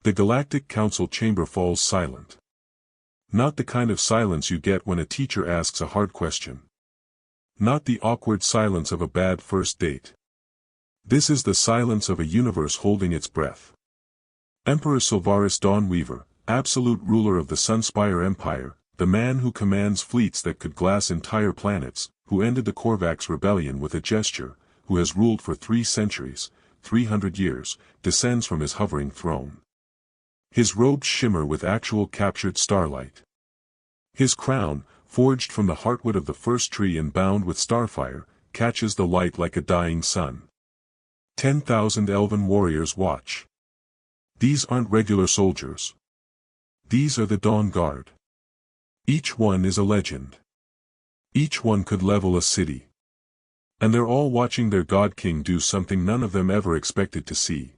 The Galactic Council chamber falls silent. Not the kind of silence you get when a teacher asks a hard question. Not the awkward silence of a bad first date. This is the silence of a universe holding its breath. Emperor Sylvaris Dawnweaver, absolute ruler of the Sunspire Empire, the man who commands fleets that could glass entire planets, who ended the Korvax rebellion with a gesture, who has ruled for 3 centuries, 300 years, descends from his hovering throne. His robes shimmer with actual captured starlight. His crown, forged from the heartwood of the first tree and bound with starfire, catches the light like a dying sun. 10,000 elven warriors watch. These aren't regular soldiers. These are the Dawn Guard. Each one is a legend. Each one could level a city. And they're all watching their God King do something none of them ever expected to see.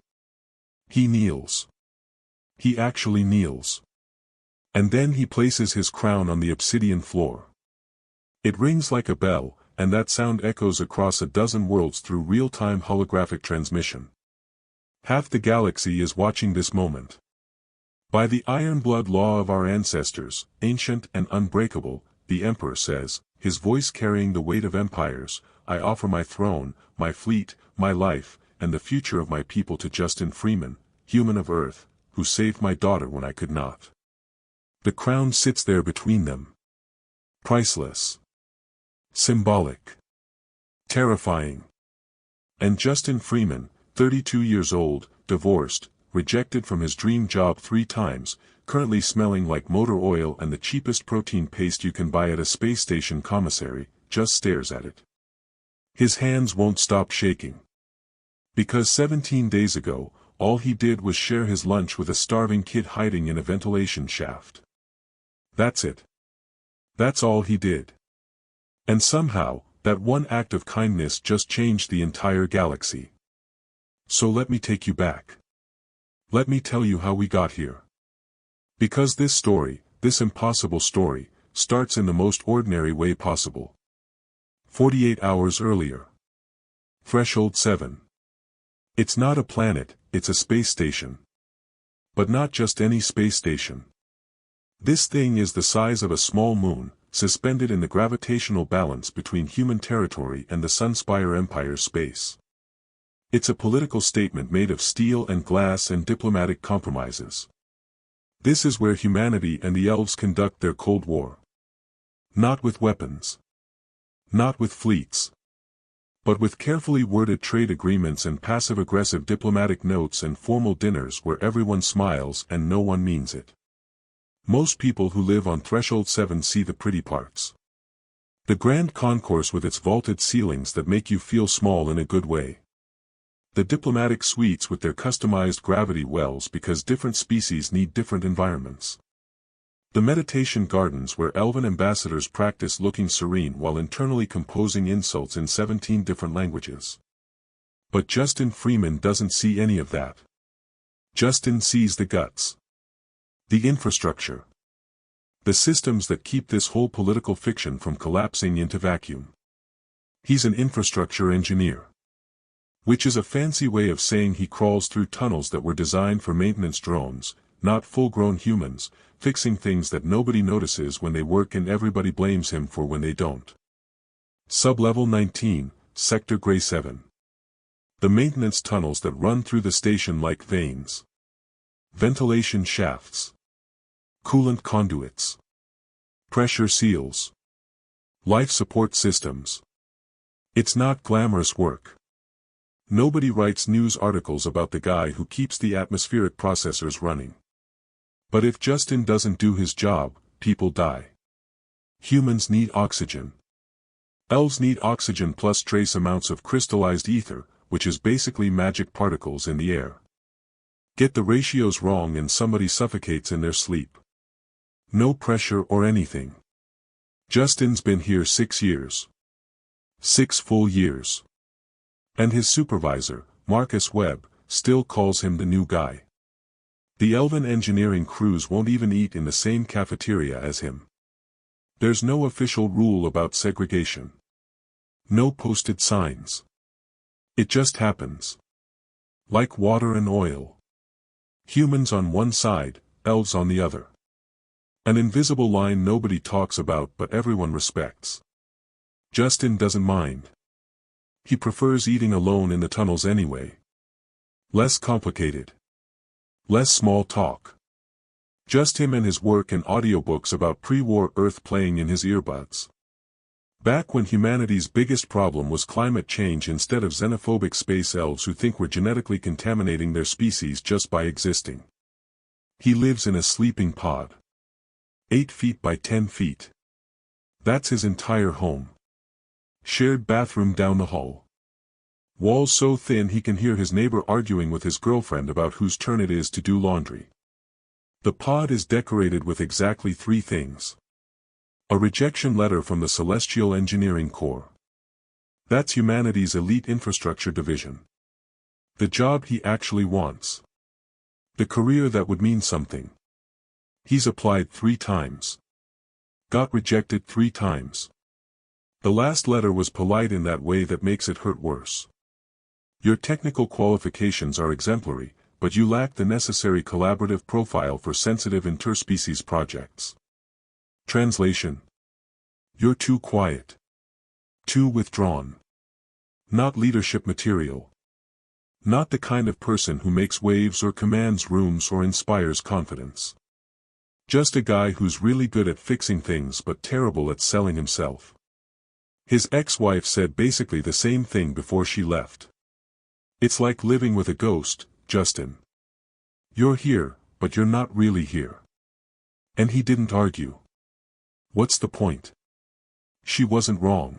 He kneels. He actually kneels. And then he places his crown on the obsidian floor. It rings like a bell, and that sound echoes across a dozen worlds through real-time holographic transmission. Half the galaxy is watching this moment. By the iron-blood law of our ancestors, ancient and unbreakable, the Emperor says, his voice carrying the weight of empires, I offer my throne, my fleet, my life, and the future of my people to Justin Freeman, human of Earth, who saved my daughter when I could not. The crown sits there between them. Priceless. Symbolic. Terrifying. And Justin Freeman, 32 years old, divorced, rejected from his dream job 3 times, currently smelling like motor oil and the cheapest protein paste you can buy at a space station commissary, just stares at it. His hands won't stop shaking. Because 17 days ago, all he did was share his lunch with a starving kid hiding in a ventilation shaft. That's it. That's all he did. And somehow, that one act of kindness just changed the entire galaxy. So let me take you back. Let me tell you how we got here. Because this story, this impossible story, starts in the most ordinary way possible. 48 hours earlier. Threshold 7. It's not a planet, it's a space station. But not just any space station. This thing is the size of a small moon, suspended in the gravitational balance between human territory and the Sunspire Empire's space. It's a political statement made of steel and glass and diplomatic compromises. This is where humanity and the elves conduct their Cold War. Not with weapons. Not with fleets. But with carefully worded trade agreements and passive-aggressive diplomatic notes and formal dinners where everyone smiles and no one means it. Most people who live on Threshold 7 see the pretty parts. The grand concourse with its vaulted ceilings that make you feel small in a good way. The diplomatic suites with their customized gravity wells because different species need different environments. The meditation gardens where elven ambassadors practice looking serene while internally composing insults in 17 different languages. But Justin Freeman doesn't see any of that. Justin sees the guts. The infrastructure. The systems that keep this whole political fiction from collapsing into vacuum. He's an infrastructure engineer. Which is a fancy way of saying he crawls through tunnels that were designed for maintenance drones, not full-grown humans, fixing things that nobody notices when they work and everybody blames him for when they don't. Sublevel 19, Sector Grey 7. The maintenance tunnels that run through the station like veins. Ventilation shafts. Coolant conduits. Pressure seals. Life support systems. It's not glamorous work. Nobody writes news articles about the guy who keeps the atmospheric processors running. But if Justin doesn't do his job, people die. Humans need oxygen. Elves need oxygen plus trace amounts of crystallized ether, which is basically magic particles in the air. Get the ratios wrong and somebody suffocates in their sleep. No pressure or anything. Justin's been here 6 years. 6 full years. And his supervisor, Marcus Webb, still calls him the new guy. The Elven engineering crews won't even eat in the same cafeteria as him. There's no official rule about segregation. No posted signs. It just happens. Like water and oil. Humans on one side, elves on the other. An invisible line nobody talks about but everyone respects. Justin doesn't mind. He prefers eating alone in the tunnels anyway. Less complicated. Less small talk. Just him and his work and audiobooks about pre-war Earth playing in his earbuds. Back when humanity's biggest problem was climate change instead of xenophobic space elves who think we're genetically contaminating their species just by existing. He lives in a sleeping pod. 8 feet by 10 feet. That's his entire home. Shared bathroom down the hall. Walls so thin he can hear his neighbor arguing with his girlfriend about whose turn it is to do laundry. The pod is decorated with exactly 3 things. A rejection letter from the Celestial Engineering Corps. That's humanity's elite infrastructure division. The job he actually wants. The career that would mean something. He's applied 3 times. Got rejected 3 times. The last letter was polite in that way that makes it hurt worse. Your technical qualifications are exemplary, but you lack the necessary collaborative profile for sensitive interspecies projects. Translation. You're too quiet. Too withdrawn. Not leadership material. Not the kind of person who makes waves or commands rooms or inspires confidence. Just a guy who's really good at fixing things but terrible at selling himself. His ex-wife said basically the same thing before she left. It's like living with a ghost, Justin. You're here, but you're not really here. And he didn't argue. What's the point? She wasn't wrong.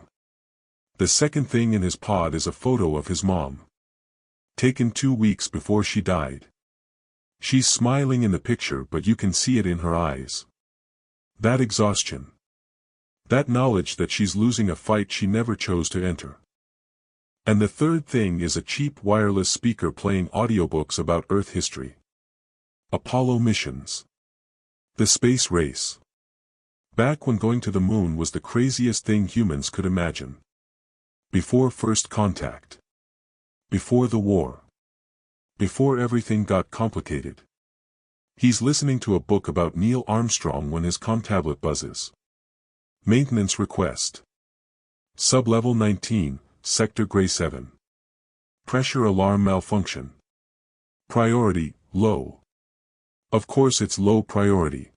The second thing in his pod is a photo of his mom. Taken 2 weeks before she died. She's smiling in the picture but you can see it in her eyes. That exhaustion. That knowledge that she's losing a fight she never chose to enter. And the third thing is a cheap wireless speaker playing audiobooks about Earth history. Apollo missions. The space race. Back when going to the moon was the craziest thing humans could imagine. Before first contact. Before the war. Before everything got complicated. He's listening to a book about Neil Armstrong when his comtablet buzzes. Maintenance request. Sublevel 19. Sector Gray 7. Pressure alarm malfunction. Priority, low. Of course it's low priority.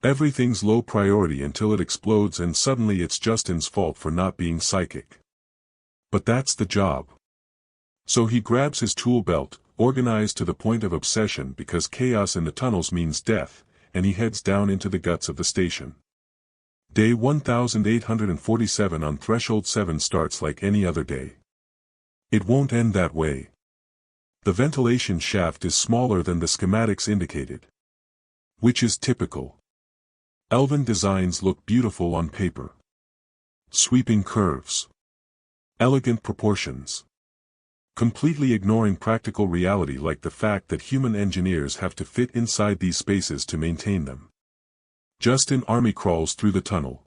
Everything's low priority until it explodes and suddenly it's Justin's fault for not being psychic. But that's the job. So he grabs his tool belt, organized to the point of obsession because chaos in the tunnels means death, and he heads down into the guts of the station. Day 1847 on Threshold 7 starts like any other day. It won't end that way. The ventilation shaft is smaller than the schematics indicated. Which is typical. Elven designs look beautiful on paper. Sweeping curves. Elegant proportions. Completely ignoring practical reality like the fact that human engineers have to fit inside these spaces to maintain them. Justin army crawls through the tunnel.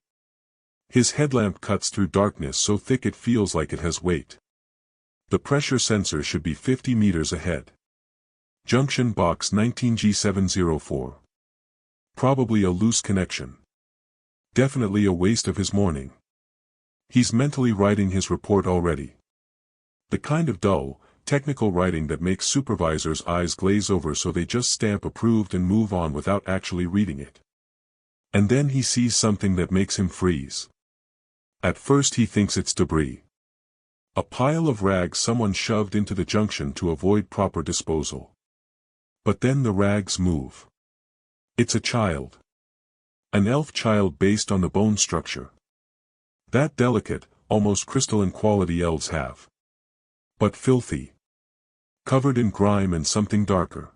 His headlamp cuts through darkness so thick it feels like it has weight. The pressure sensor should be 50 meters ahead. Junction box 19G704. Probably a loose connection. Definitely a waste of his morning. He's mentally writing his report already. The kind of dull, technical writing that makes supervisors' eyes glaze over so they just stamp approved and move on without actually reading it. And then he sees something that makes him freeze. At first he thinks it's debris. A pile of rags someone shoved into the junction to avoid proper disposal. But then the rags move. It's a child. An elf child based on the bone structure. That delicate, almost crystalline quality elves have. But filthy. Covered in grime and something darker.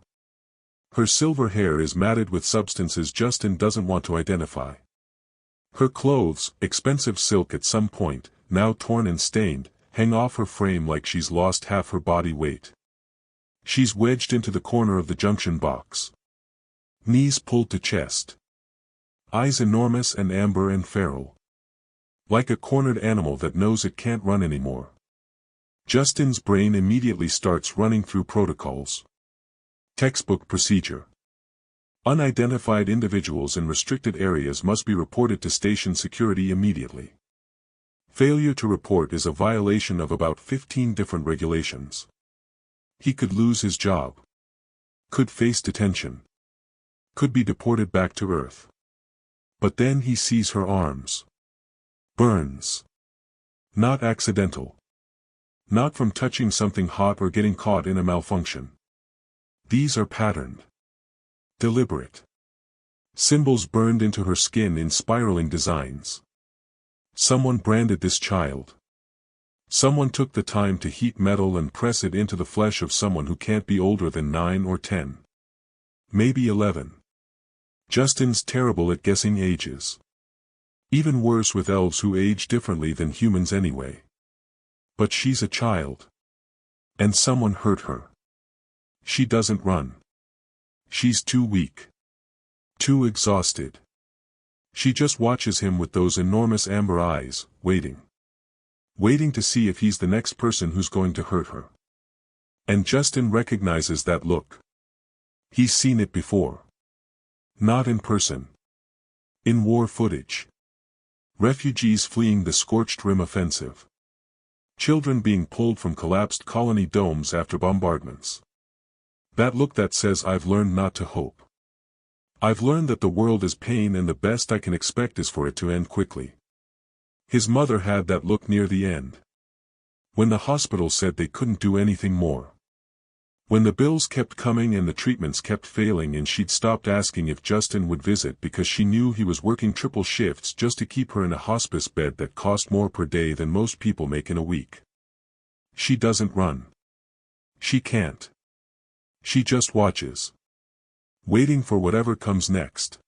Her silver hair is matted with substances Justin doesn't want to identify. Her clothes, expensive silk at some point, now torn and stained, hang off her frame like she's lost half her body weight. She's wedged into the corner of the junction box. Knees pulled to chest. Eyes enormous and amber and feral. Like a cornered animal that knows it can't run anymore. Justin's brain immediately starts running through protocols. Textbook procedure. Unidentified individuals in restricted areas must be reported to station security immediately. Failure to report is a violation of about 15 different regulations. He could lose his job. Could face detention. Could be deported back to Earth. But then he sees her arms. Burns. Not accidental. Not from touching something hot or getting caught in a malfunction. These are patterned. Deliberate. Symbols burned into her skin in spiraling designs. Someone branded this child. Someone took the time to heat metal and press it into the flesh of someone who can't be older than 9 or 10. Maybe 11. Justin's terrible at guessing ages. Even worse with elves who age differently than humans anyway. But she's a child. And someone hurt her. She doesn't run. She's too weak. Too exhausted. She just watches him with those enormous amber eyes, waiting. Waiting to see if he's the next person who's going to hurt her. And Justin recognizes that look. He's seen it before. Not in person. In war footage. Refugees fleeing the Scorched Rim offensive. Children being pulled from collapsed colony domes after bombardments. That look that says I've learned not to hope. I've learned that the world is pain and the best I can expect is for it to end quickly. His mother had that look near the end. When the hospital said they couldn't do anything more. When the bills kept coming and the treatments kept failing and she'd stopped asking if Justin would visit because she knew he was working triple shifts just to keep her in a hospice bed that cost more per day than most people make in a week. She doesn't run. She can't. She just watches. Waiting for whatever comes next.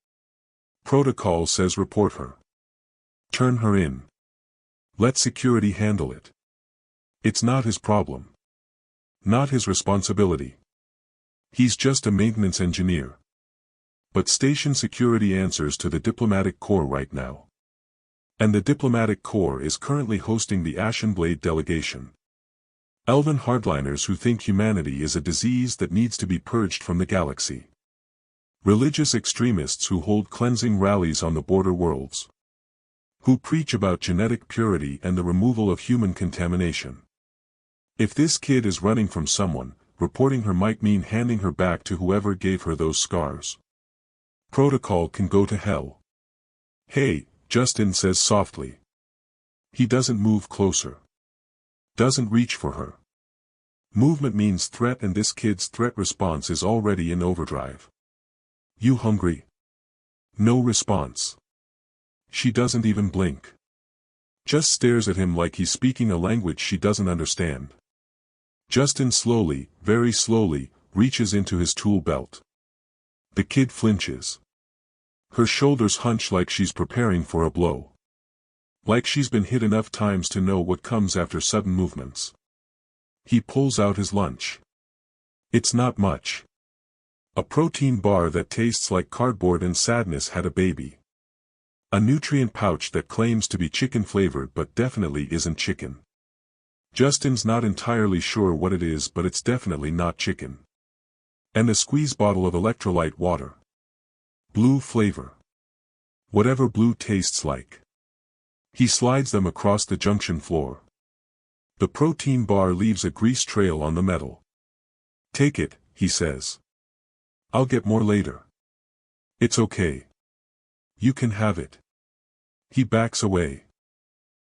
Protocol says report her. Turn her in. Let security handle it. It's not his problem. Not his responsibility. He's just a maintenance engineer. But station security answers to the diplomatic corps right now. And the diplomatic corps is currently hosting the Ashenblade delegation. Elven hardliners who think humanity is a disease that needs to be purged from the galaxy. Religious extremists who hold cleansing rallies on the border worlds. Who preach about genetic purity and the removal of human contamination. If this kid is running from someone, reporting her might mean handing her back to whoever gave her those scars. Protocol can go to hell. Hey, Justin says softly. He doesn't move closer. Doesn't reach for her. Movement means threat and this kid's threat response is already in overdrive. You hungry? No response. She doesn't even blink. Just stares at him like he's speaking a language she doesn't understand. Justin slowly, very slowly, reaches into his tool belt. The kid flinches. Her shoulders hunch like she's preparing for a blow. Like she's been hit enough times to know what comes after sudden movements. He pulls out his lunch. It's not much. A protein bar that tastes like cardboard and sadness had a baby. A nutrient pouch that claims to be chicken flavored but definitely isn't chicken. Justin's not entirely sure what it is but it's definitely not chicken. And a squeeze bottle of electrolyte water. Blue flavor. Whatever blue tastes like. He slides them across the junction floor. The protein bar leaves a grease trail on the metal. Take it, he says. I'll get more later. It's okay. You can have it. He backs away.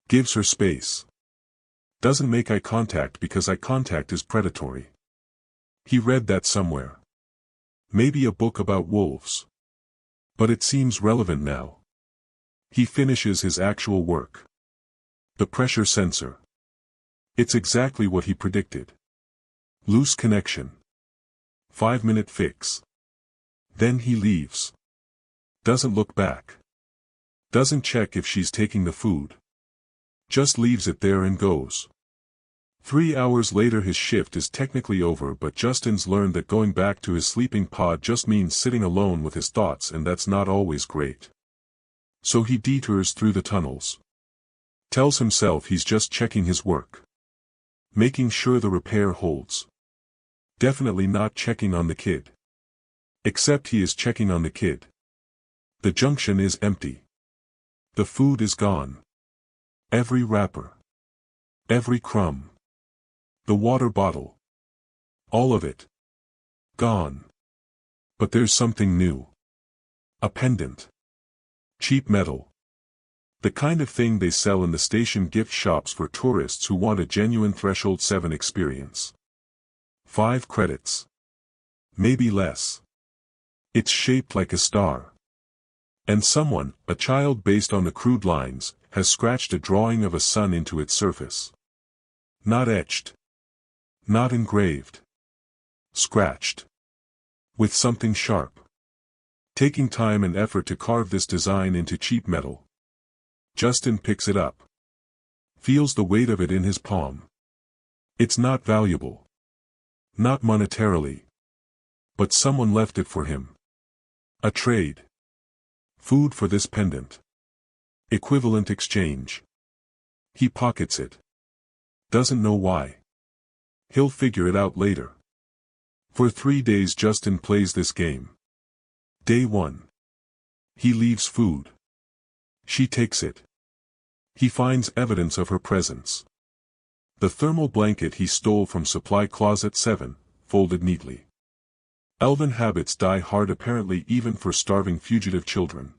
Gives her space. Doesn't make eye contact because eye contact is predatory. He read that somewhere. Maybe a book about wolves. But it seems relevant now. He finishes his actual work. The pressure sensor. It's exactly what he predicted. Loose connection. 5-minute fix. Then he leaves. Doesn't look back. Doesn't check if she's taking the food. Just leaves it there and goes. 3 hours later his shift is technically over but Justin's learned that going back to his sleeping pod just means sitting alone with his thoughts and that's not always great. So he detours through the tunnels. Tells himself he's just checking his work. Making sure the repair holds. Definitely not checking on the kid. Except he is checking on the kid. The junction is empty. The food is gone. Every wrapper. Every crumb. The water bottle. All of it. Gone. But there's something new. A pendant. Cheap metal. The kind of thing they sell in the station gift shops for tourists who want a genuine Threshold 7 experience. 5 credits. Maybe less. It's shaped like a star. And someone, a child based on the crude lines, has scratched a drawing of a sun into its surface. Not etched. Not engraved. Scratched. With something sharp. Taking time and effort to carve this design into cheap metal. Justin picks it up. Feels the weight of it in his palm. It's not valuable. Not monetarily. But someone left it for him. A trade. Food for this pendant. Equivalent exchange. He pockets it. Doesn't know why. He'll figure it out later. For 3 days Justin plays this game. Day 1. He leaves food. She takes it. He finds evidence of her presence. The thermal blanket he stole from Supply Closet 7, folded neatly. Elven habits die hard apparently even for starving fugitive children.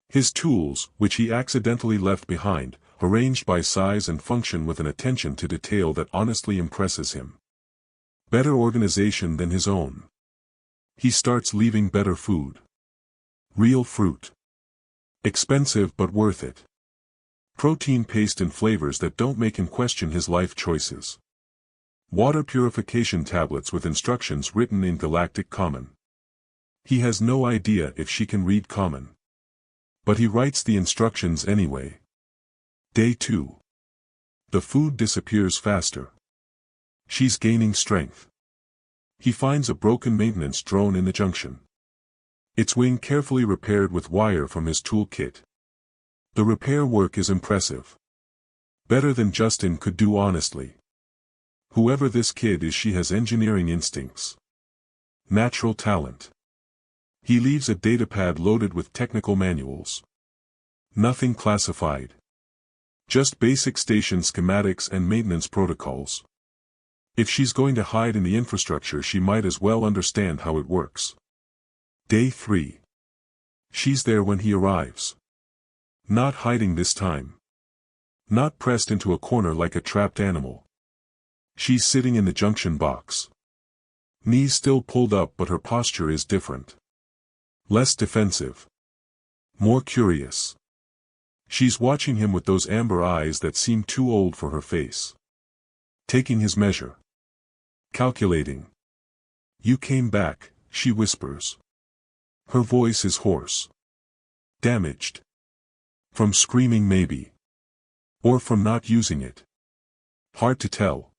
His tools, which he accidentally left behind, arranged by size and function with an attention to detail that honestly impresses him. Better organization than his own. He starts leaving better food. Real fruit. Expensive but worth it. Protein paste and flavors that don't make him question his life choices. Water purification tablets with instructions written in Galactic Common. He has no idea if she can read Common. But he writes the instructions anyway. Day 2. The food disappears faster. She's gaining strength. He finds a broken maintenance drone in the junction. Its wing carefully repaired with wire from his toolkit. The repair work is impressive. Better than Justin could do honestly. Whoever this kid is, she has engineering instincts. Natural talent. He leaves a datapad loaded with technical manuals. Nothing classified. Just basic station schematics and maintenance protocols. If she's going to hide in the infrastructure, she might as well understand how it works. Day 3. She's there when he arrives. Not hiding this time. Not pressed into a corner like a trapped animal. She's sitting in the junction box. Knees still pulled up, but her posture is different. Less defensive. More curious. She's watching him with those amber eyes that seem too old for her face. Taking his measure. Calculating. You came back, she whispers. Her voice is hoarse. Damaged. From screaming maybe. Or from not using it. Hard to tell.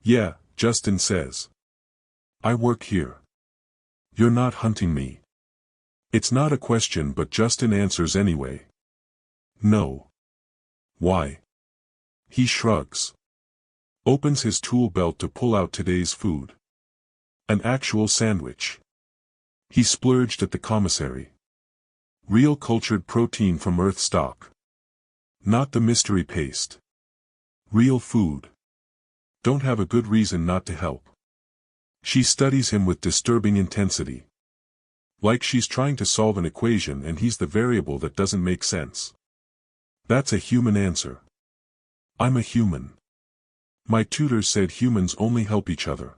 Yeah, Justin says. I work here. You're not hunting me. It's not a question, but Justin answers anyway. No. Why? He shrugs. Opens his tool belt to pull out today's food. An actual sandwich. He splurged at the commissary. Real cultured protein from Earth stock. Not the mystery paste. Real food. Don't have a good reason not to help. She studies him with disturbing intensity. Like she's trying to solve an equation and he's the variable that doesn't make sense. That's a human answer. I'm a human. My tutors said humans only help each other.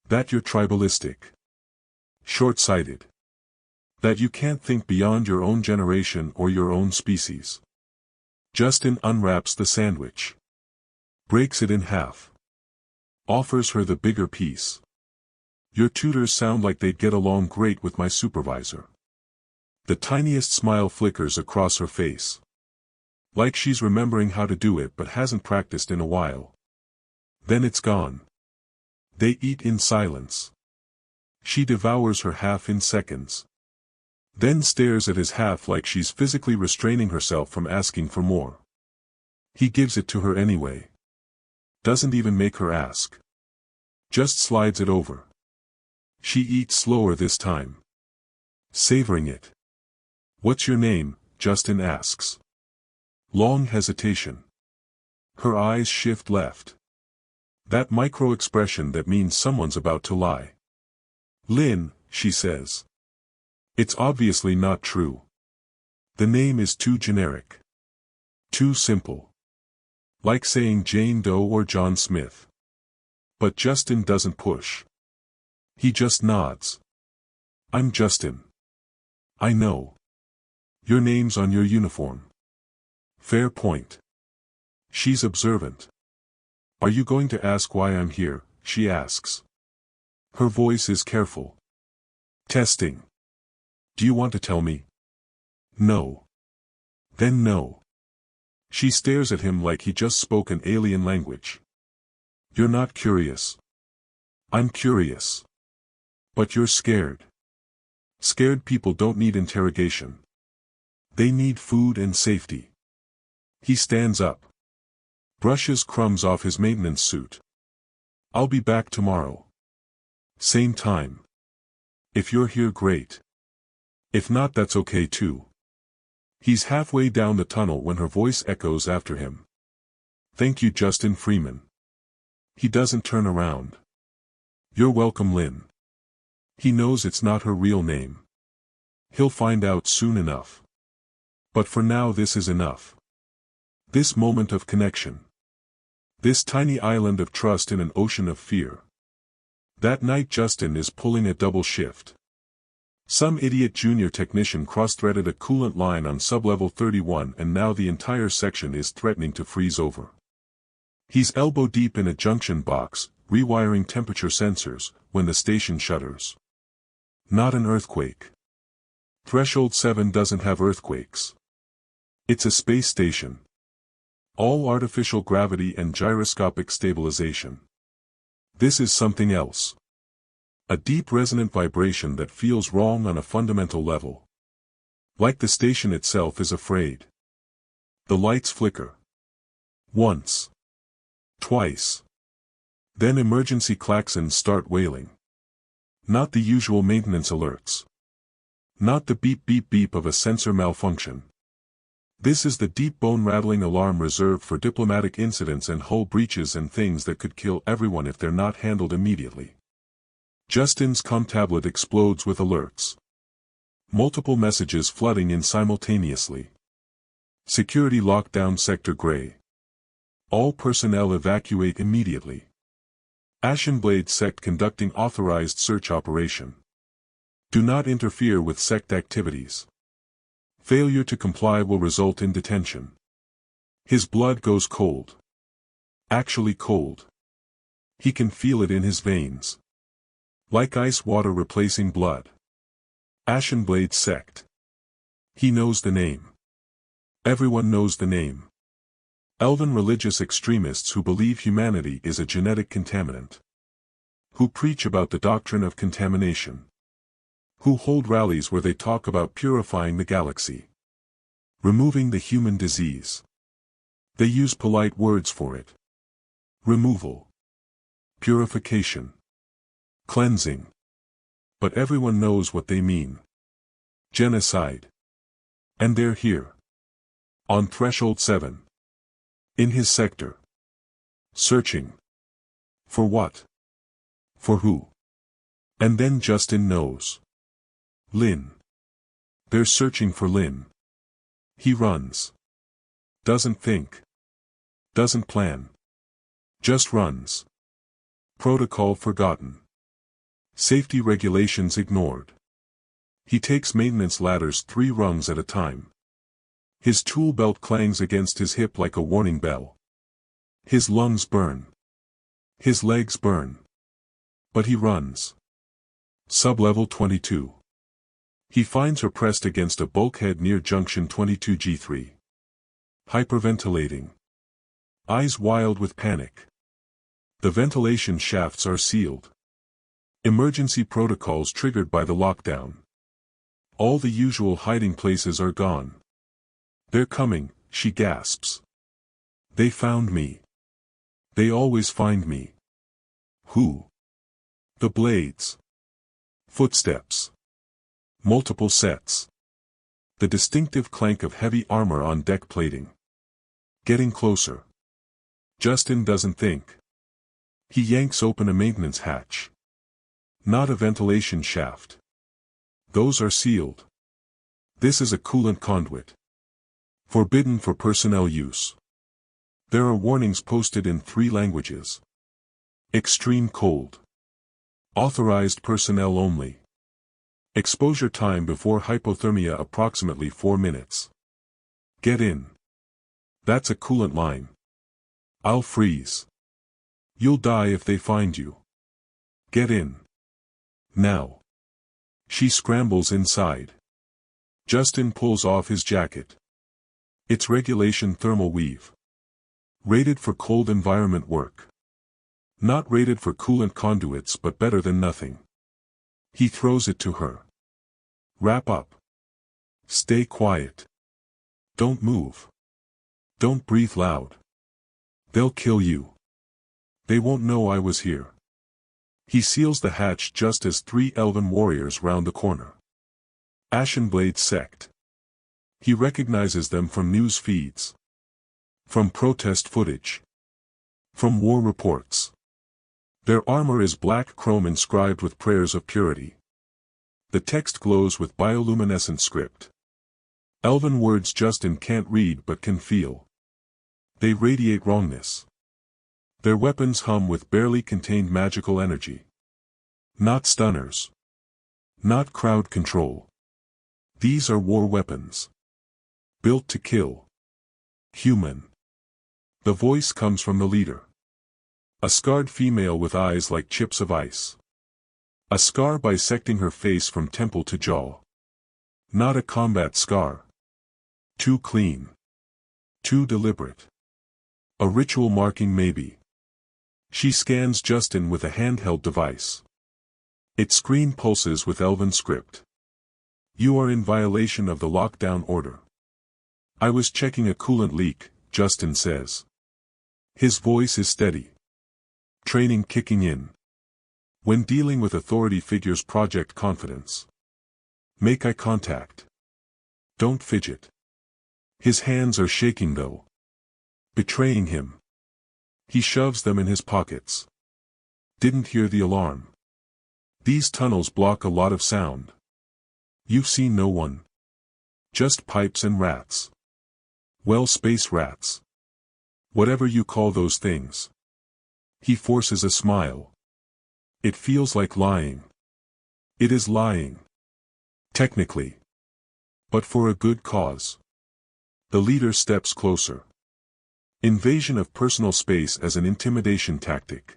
That you're tribalistic. Short-sighted. That you can't think beyond your own generation or your own species. Justin unwraps the sandwich. Breaks it in half. Offers her the bigger piece. Your tutors sound like they'd get along great with my supervisor. The tiniest smile flickers across her face. Like she's remembering how to do it but hasn't practiced in a while. Then it's gone. They eat in silence. She devours her half in seconds. Then stares at his half like she's physically restraining herself from asking for more. He gives it to her anyway. Doesn't even make her ask. Just slides it over. She eats slower this time, savoring it. "What's your name?" Justin asks. Long hesitation. Her eyes shift left. That micro-expression that means someone's about to lie. "Lynn," she says. It's obviously not true. The name is too generic. Too simple. Like saying Jane Doe or John Smith. But Justin doesn't push. He just nods. "I'm Justin. I know. Your name's on your uniform." Fair point. She's observant. "Are you going to ask why I'm here?" she asks. Her voice is careful. Testing. "Do you want to tell me?" "No." "Then no." She stares at him like he just spoke an alien language. "You're not curious." "I'm curious. But you're scared." Scared people don't need interrogation. They need food and safety. He stands up. Brushes crumbs off his maintenance suit. "I'll be back tomorrow. Same time. If you're here, great. If not, that's okay too." He's halfway down the tunnel when her voice echoes after him. "Thank you, Justin Freeman." He doesn't turn around. "You're welcome, Lynn." He knows it's not her real name. He'll find out soon enough. But for now, this is enough. This moment of connection. This tiny island of trust in an ocean of fear. That night Justin is pulling a double shift. Some idiot junior technician cross-threaded a coolant line on sublevel 31 and now the entire section is threatening to freeze over. He's elbow deep in a junction box, rewiring temperature sensors, when the station shudders. Not an earthquake. Threshold 7 doesn't have earthquakes. It's a space station. All artificial gravity and gyroscopic stabilization. This is something else. A deep resonant vibration that feels wrong on a fundamental level. Like the station itself is afraid. The lights flicker. Once. Twice. Then emergency klaxons start wailing. Not the usual maintenance alerts. Not the beep beep beep of a sensor malfunction. This is the deep bone-rattling alarm reserved for diplomatic incidents and hull breaches and things that could kill everyone if they're not handled immediately. Justin's comm tablet explodes with alerts. Multiple messages flooding in simultaneously. Security lockdown Sector Gray. All personnel evacuate immediately. Ashenblade sect conducting authorized search operation. Do not interfere with sect activities. Failure to comply will result in detention. His blood goes cold. Actually cold. He can feel it in his veins. Like ice water replacing blood. Ashenblade sect. He knows the name. Everyone knows the name. Elven religious extremists who believe humanity is a genetic contaminant. Who preach about the doctrine of contamination. Who hold rallies where they talk about purifying the galaxy. Removing the human disease. They use polite words for it. Removal. Purification. Cleansing. But everyone knows what they mean. Genocide. And they're here. On Threshold 7. In his sector. Searching. For what? For who? And then Justin knows. Lynn. They're searching for Lynn. He runs. Doesn't think. Doesn't plan. Just runs. Protocol forgotten. Safety regulations ignored. He takes maintenance ladders 3 rungs at a time. His tool belt clangs against his hip like a warning bell. His lungs burn. His legs burn. But he runs. Sublevel 22. He finds her pressed against a bulkhead near junction 22G3. Hyperventilating. Eyes wild with panic. The ventilation shafts are sealed. Emergency protocols triggered by the lockdown. All the usual hiding places are gone. They're coming, she gasps. They found me. They always find me. Who? The blades. Footsteps. Multiple sets. The distinctive clank of heavy armor on deck plating. Getting closer. Justin doesn't think. He yanks open a maintenance hatch. Not a ventilation shaft. Those are sealed. This is a coolant conduit. Forbidden for personnel use. There are warnings posted in 3 languages. Extreme cold. Authorized personnel only. Exposure time before hypothermia approximately 4 minutes. Get in. That's a coolant line. I'll freeze. You'll die if they find you. Get in. Now. She scrambles inside. Justin pulls off his jacket. It's regulation thermal weave. Rated for cold environment work. Not rated for coolant conduits, but better than nothing. He throws it to her. Wrap up. Stay quiet. Don't move. Don't breathe loud. They'll kill you. They won't know I was here. He seals the hatch just as 3 elven warriors round the corner. Ashenblade sect. He recognizes them from news feeds. From protest footage. From war reports. Their armor is black chrome inscribed with prayers of purity. The text glows with bioluminescent script. Elven words Justin can't read but can feel. They radiate wrongness. Their weapons hum with barely contained magical energy. Not stunners. Not crowd control. These are war weapons. Built to kill. Human. The voice comes from the leader. A scarred female with eyes like chips of ice. A scar bisecting her face from temple to jaw. Not a combat scar. Too clean. Too deliberate. A ritual marking maybe. She scans Justin with a handheld device. Its screen pulses with Elven script. You are in violation of the lockdown order. I was checking a coolant leak, Justin says. His voice is steady. Training kicking in. When dealing with authority figures, project confidence. Make eye contact. Don't fidget. His hands are shaking though. Betraying him. He shoves them in his pockets. Didn't hear the alarm. These tunnels block a lot of sound. You've seen no one. Just pipes and rats. Well, space rats. Whatever you call those things. He forces a smile. It feels like lying. It is lying. Technically. But for a good cause. The leader steps closer. Invasion of personal space as an intimidation tactic.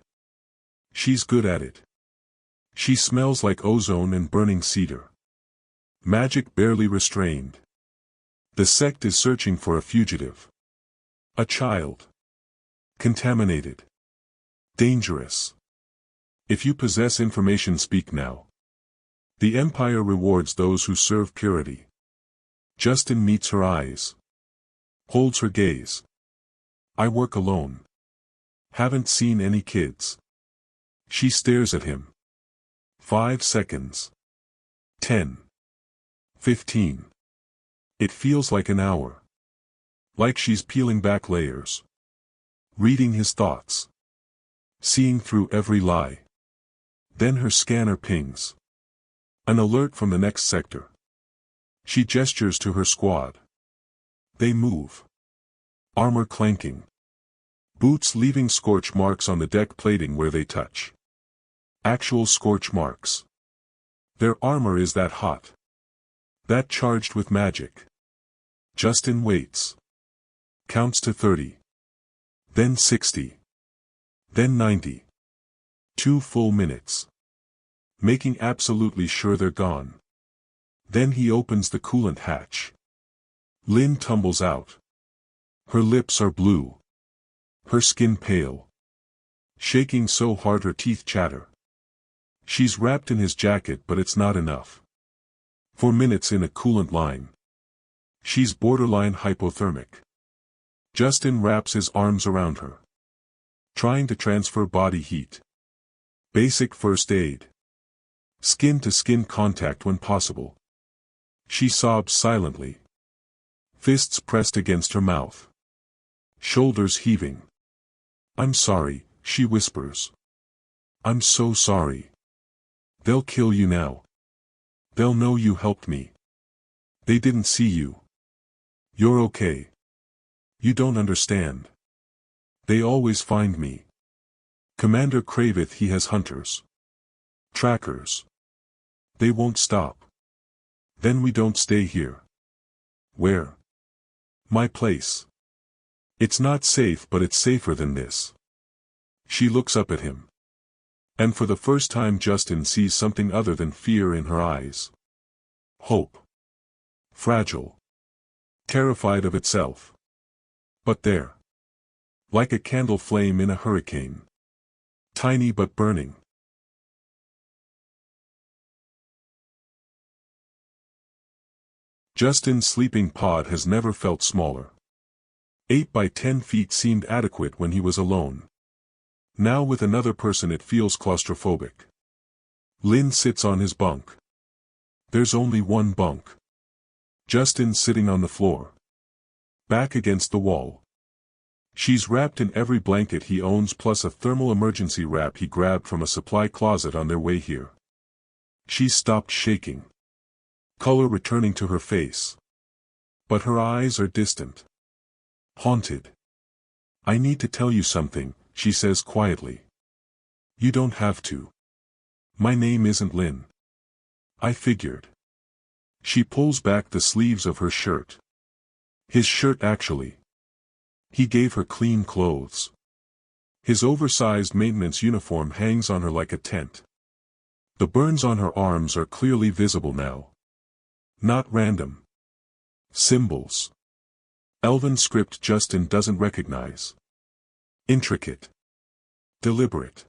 She's good at it. She smells like ozone and burning cedar. Magic barely restrained. The sect is searching for a fugitive. A child. Contaminated. Dangerous. If you possess information, speak now. The Empire rewards those who serve purity. Justin meets her eyes. Holds her gaze. I work alone. Haven't seen any kids. She stares at him. 5 seconds. 10. 15. It feels like an hour. Like she's peeling back layers. Reading his thoughts. Seeing through every lie. Then her scanner pings. An alert from the next sector. She gestures to her squad. They move. Armor clanking. Boots leaving scorch marks on the deck plating where they touch. Actual scorch marks. Their armor is that hot. That charged with magic. Justin waits. Counts to 30. Then 60. Then 90. 2 full minutes. Making absolutely sure they're gone. Then he opens the coolant hatch. Lynn tumbles out. Her lips are blue. Her skin pale. Shaking so hard her teeth chatter. She's wrapped in his jacket, but it's not enough. 4 minutes in a coolant line. She's borderline hypothermic. Justin wraps his arms around her. Trying to transfer body heat. Basic first aid. Skin-to-skin contact when possible. She sobs silently. Fists pressed against her mouth. Shoulders heaving. "I'm sorry," she whispers. "I'm so sorry. They'll kill you now. They'll know you helped me. They didn't see you. You're okay. You don't understand. They always find me. Commander Craveth, he has hunters. Trackers. They won't stop. Then we don't stay here." "Where?" "My place. It's not safe, but it's safer than this." She looks up at him. And for the first time Justin sees something other than fear in her eyes. Hope. Fragile. Terrified of itself. But there. Like a candle flame in a hurricane. Tiny but burning. Justin's sleeping pod has never felt smaller. 8 by 10 feet seemed adequate when he was alone. Now with another person it feels claustrophobic. Lynn sits on his bunk. There's only one bunk. Justin's sitting on the floor. Back against the wall. She's wrapped in every blanket he owns plus a thermal emergency wrap he grabbed from a supply closet on their way here. She's stopped shaking. Color returning to her face. But her eyes are distant. Haunted. "I need to tell you something," she says quietly. "You don't have to. My name isn't Lynn. I figured." She pulls back the sleeves of her shirt. His shirt actually. He gave her clean clothes. His oversized maintenance uniform hangs on her like a tent. The burns on her arms are clearly visible now. Not random. Symbols. Elven script Justin doesn't recognize. Intricate. Deliberate.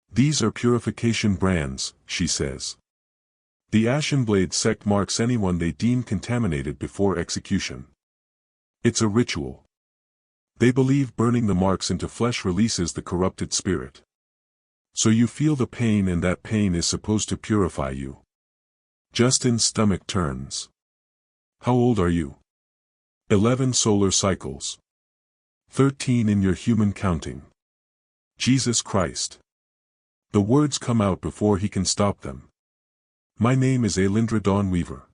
"These are purification brands," she says. "The Ashenblade sect marks anyone they deem contaminated before execution. It's a ritual. They believe burning the marks into flesh releases the corrupted spirit. So you feel the pain, and that pain is supposed to purify you." Justin's stomach turns. "How old are you?" 11 solar cycles. 13 in your human counting. Jesus Christ. The words come out before he can stop them. "My name is Elindra Dawnweaver."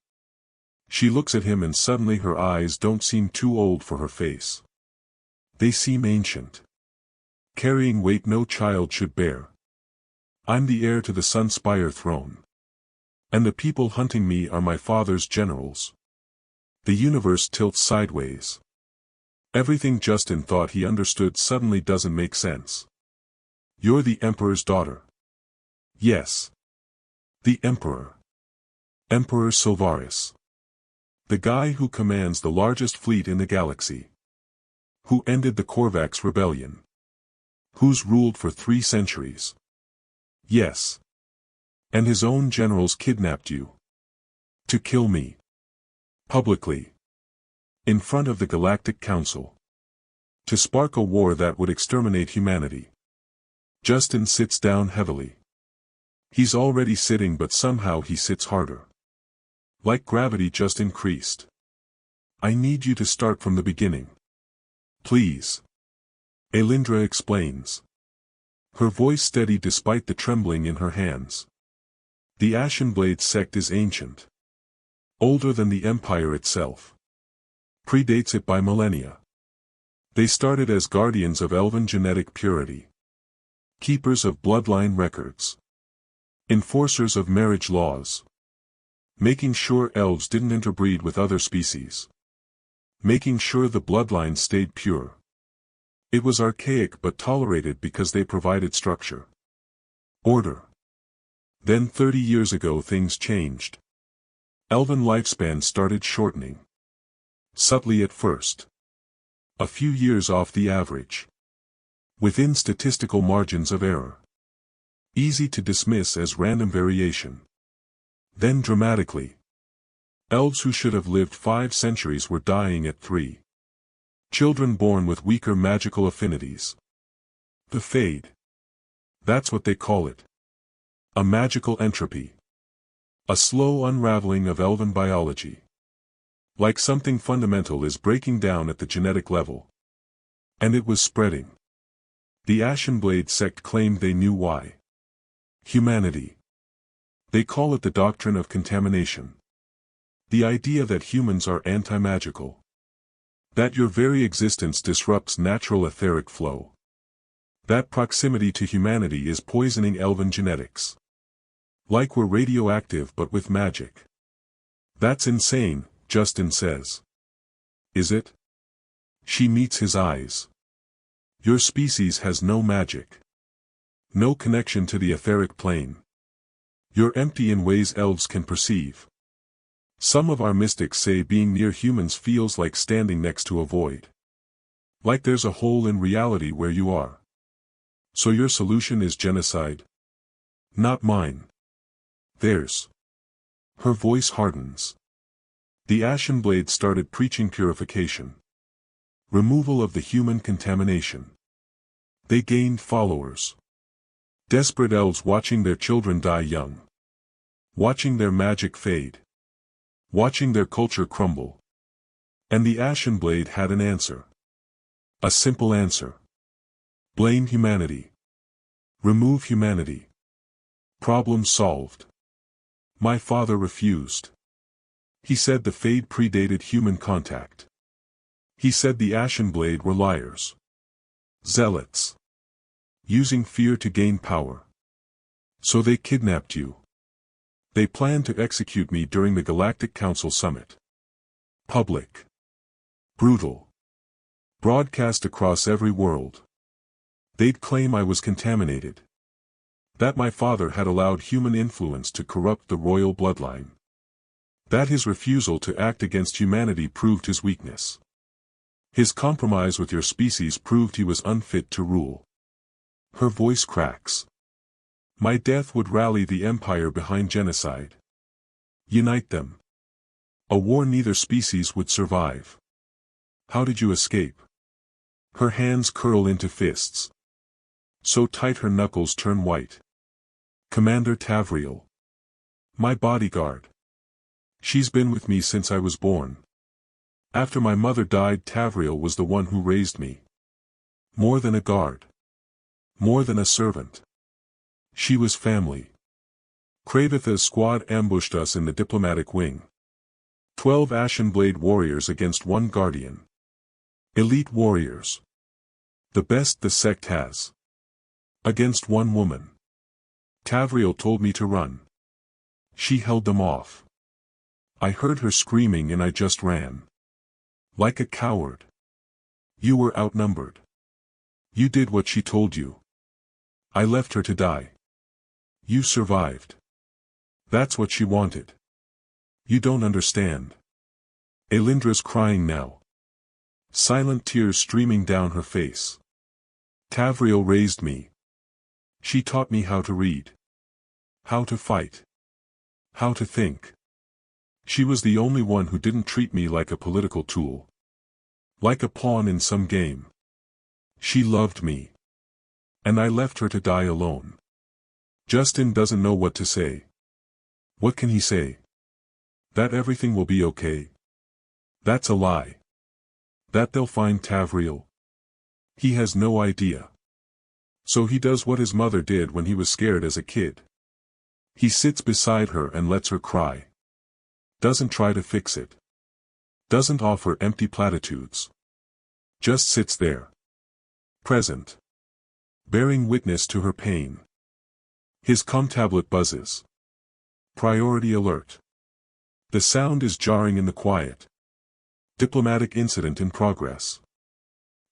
She looks at him and suddenly her eyes don't seem too old for her face. They seem ancient. Carrying weight no child should bear. "I'm the heir to the Sunspire throne. And the people hunting me are my father's generals." The universe tilts sideways. Everything Justin thought he understood suddenly doesn't make sense. "You're the Emperor's daughter." "Yes. The Emperor. Emperor Silvaris. The guy who commands the largest fleet in the galaxy. Who ended the Korvax rebellion. Who's ruled for 3 centuries. Yes. And his own generals kidnapped you. To kill me. Publicly. In front of the Galactic Council. To spark a war that would exterminate humanity." Justin sits down heavily. He's already sitting, but somehow he sits harder. Like gravity just increased. "I need you to start from the beginning. Please." Elindra explains. Her voice steady despite the trembling in her hands. "The Ashenblade sect is ancient. Older than the Empire itself. Predates it by millennia. They started as guardians of Elven genetic purity. Keepers of bloodline records. Enforcers of marriage laws. Making sure elves didn't interbreed with other species. Making sure the bloodline stayed pure. It was archaic but tolerated because they provided structure. Order. Then 30 years ago things changed. Elven lifespan started shortening. Subtly at first. A few years off the average. Within statistical margins of error. Easy to dismiss as random variation. Then dramatically. Elves who should have lived 5 centuries were dying at 3. Children born with weaker magical affinities. The Fade. That's what they call it. A magical entropy. A slow unraveling of elven biology. Like something fundamental is breaking down at the genetic level. And it was spreading. The Ashenblade sect claimed they knew why. Humanity. They call it the doctrine of contamination. The idea that humans are anti-magical. That your very existence disrupts natural etheric flow. That proximity to humanity is poisoning elven genetics. Like we're radioactive but with magic. That's insane, Justin says. Is it? She meets his eyes. Your species has no magic. No connection to the etheric plane. You're empty in ways elves can perceive. Some of our mystics say being near humans feels like standing next to a void. Like there's a hole in reality where you are. So your solution is genocide? Not mine. Theirs. Her voice hardens. The Ashenblade started preaching purification. Removal of the human contamination. They gained followers. Desperate elves watching their children die young. Watching their magic fade. Watching their culture crumble. And the Ashenblade had an answer. A simple answer. Blame humanity. Remove humanity. Problem solved. My father refused. He said the fade predated human contact. He said the Ashenblade were liars. Zealots. Using fear to gain power. So they kidnapped you. They planned to execute me during the Galactic Council Summit. Public. Brutal. Broadcast across every world. They'd claim I was contaminated. That my father had allowed human influence to corrupt the royal bloodline. That his refusal to act against humanity proved his weakness. His compromise with your species proved he was unfit to rule. Her voice cracks. My death would rally the empire behind genocide. Unite them. A war neither species would survive. How did you escape? Her hands curl into fists. So tight her knuckles turn white. Commander Tavriel. My bodyguard. She's been with me since I was born. After my mother died, Tavriel was the one who raised me. More than a guard. More than a servant. She was family. Kravatha's squad ambushed us in the diplomatic wing. 12 Ashenblade warriors against 1 guardian. Elite warriors. The best the sect has. Against 1 woman. Tavriel told me to run. She held them off. I heard her screaming and I just ran. Like a coward. You were outnumbered. You did what she told you. I left her to die. You survived. That's what she wanted. You don't understand. Elindra's crying now. Silent tears streaming down her face. Tavriel raised me. She taught me how to read. How to fight. How to think. She was the only one who didn't treat me like a political tool. Like a pawn in some game. She loved me. And I left her to die alone. Justin doesn't know what to say. What can he say? That everything will be okay? That's a lie. That they'll find Tavriel? He has no idea. So he does what his mother did when he was scared as a kid. He sits beside her and lets her cry. Doesn't try to fix it. Doesn't offer empty platitudes. Just sits there. Present. Bearing witness to her pain. His tablet buzzes. Priority alert. The sound is jarring in the quiet. Diplomatic incident in progress.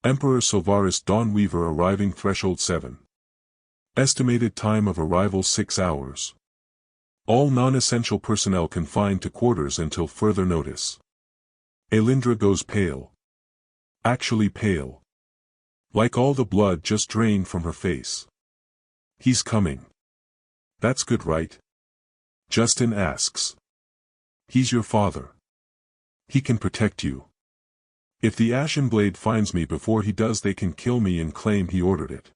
Emperor Silvaris Dawnweaver arriving threshold 7. Estimated time of arrival 6 hours. All non-essential personnel confined to quarters until further notice. Elindra goes pale. Actually pale. Like all the blood just drained from her face. He's coming. That's good, right? Justin asks. He's your father. He can protect you. If the Ashenblade finds me before he does, they can kill me and claim he ordered it.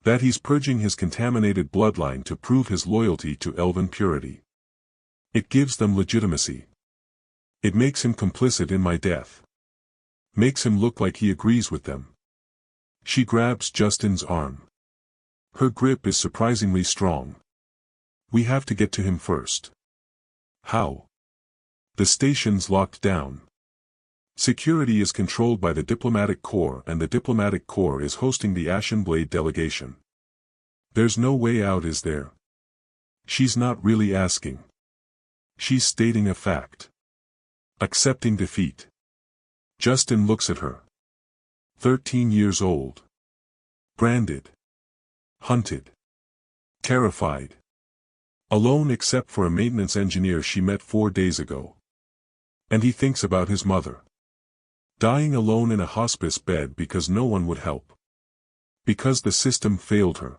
That he's purging his contaminated bloodline to prove his loyalty to Elven purity. It gives them legitimacy. It makes him complicit in my death. Makes him look like he agrees with them. She grabs Justin's arm. Her grip is surprisingly strong. We have to get to him first. How? The station's locked down. Security is controlled by the Diplomatic Corps, and the Diplomatic Corps is hosting the Ashenblade delegation. There's no way out, is there? She's not really asking. She's stating a fact. Accepting defeat. Justin looks at her. 13 years old. Branded. Hunted. Terrified. Alone except for a maintenance engineer she met 4 days ago. And he thinks about his mother. Dying alone in a hospice bed because no one would help. Because the system failed her.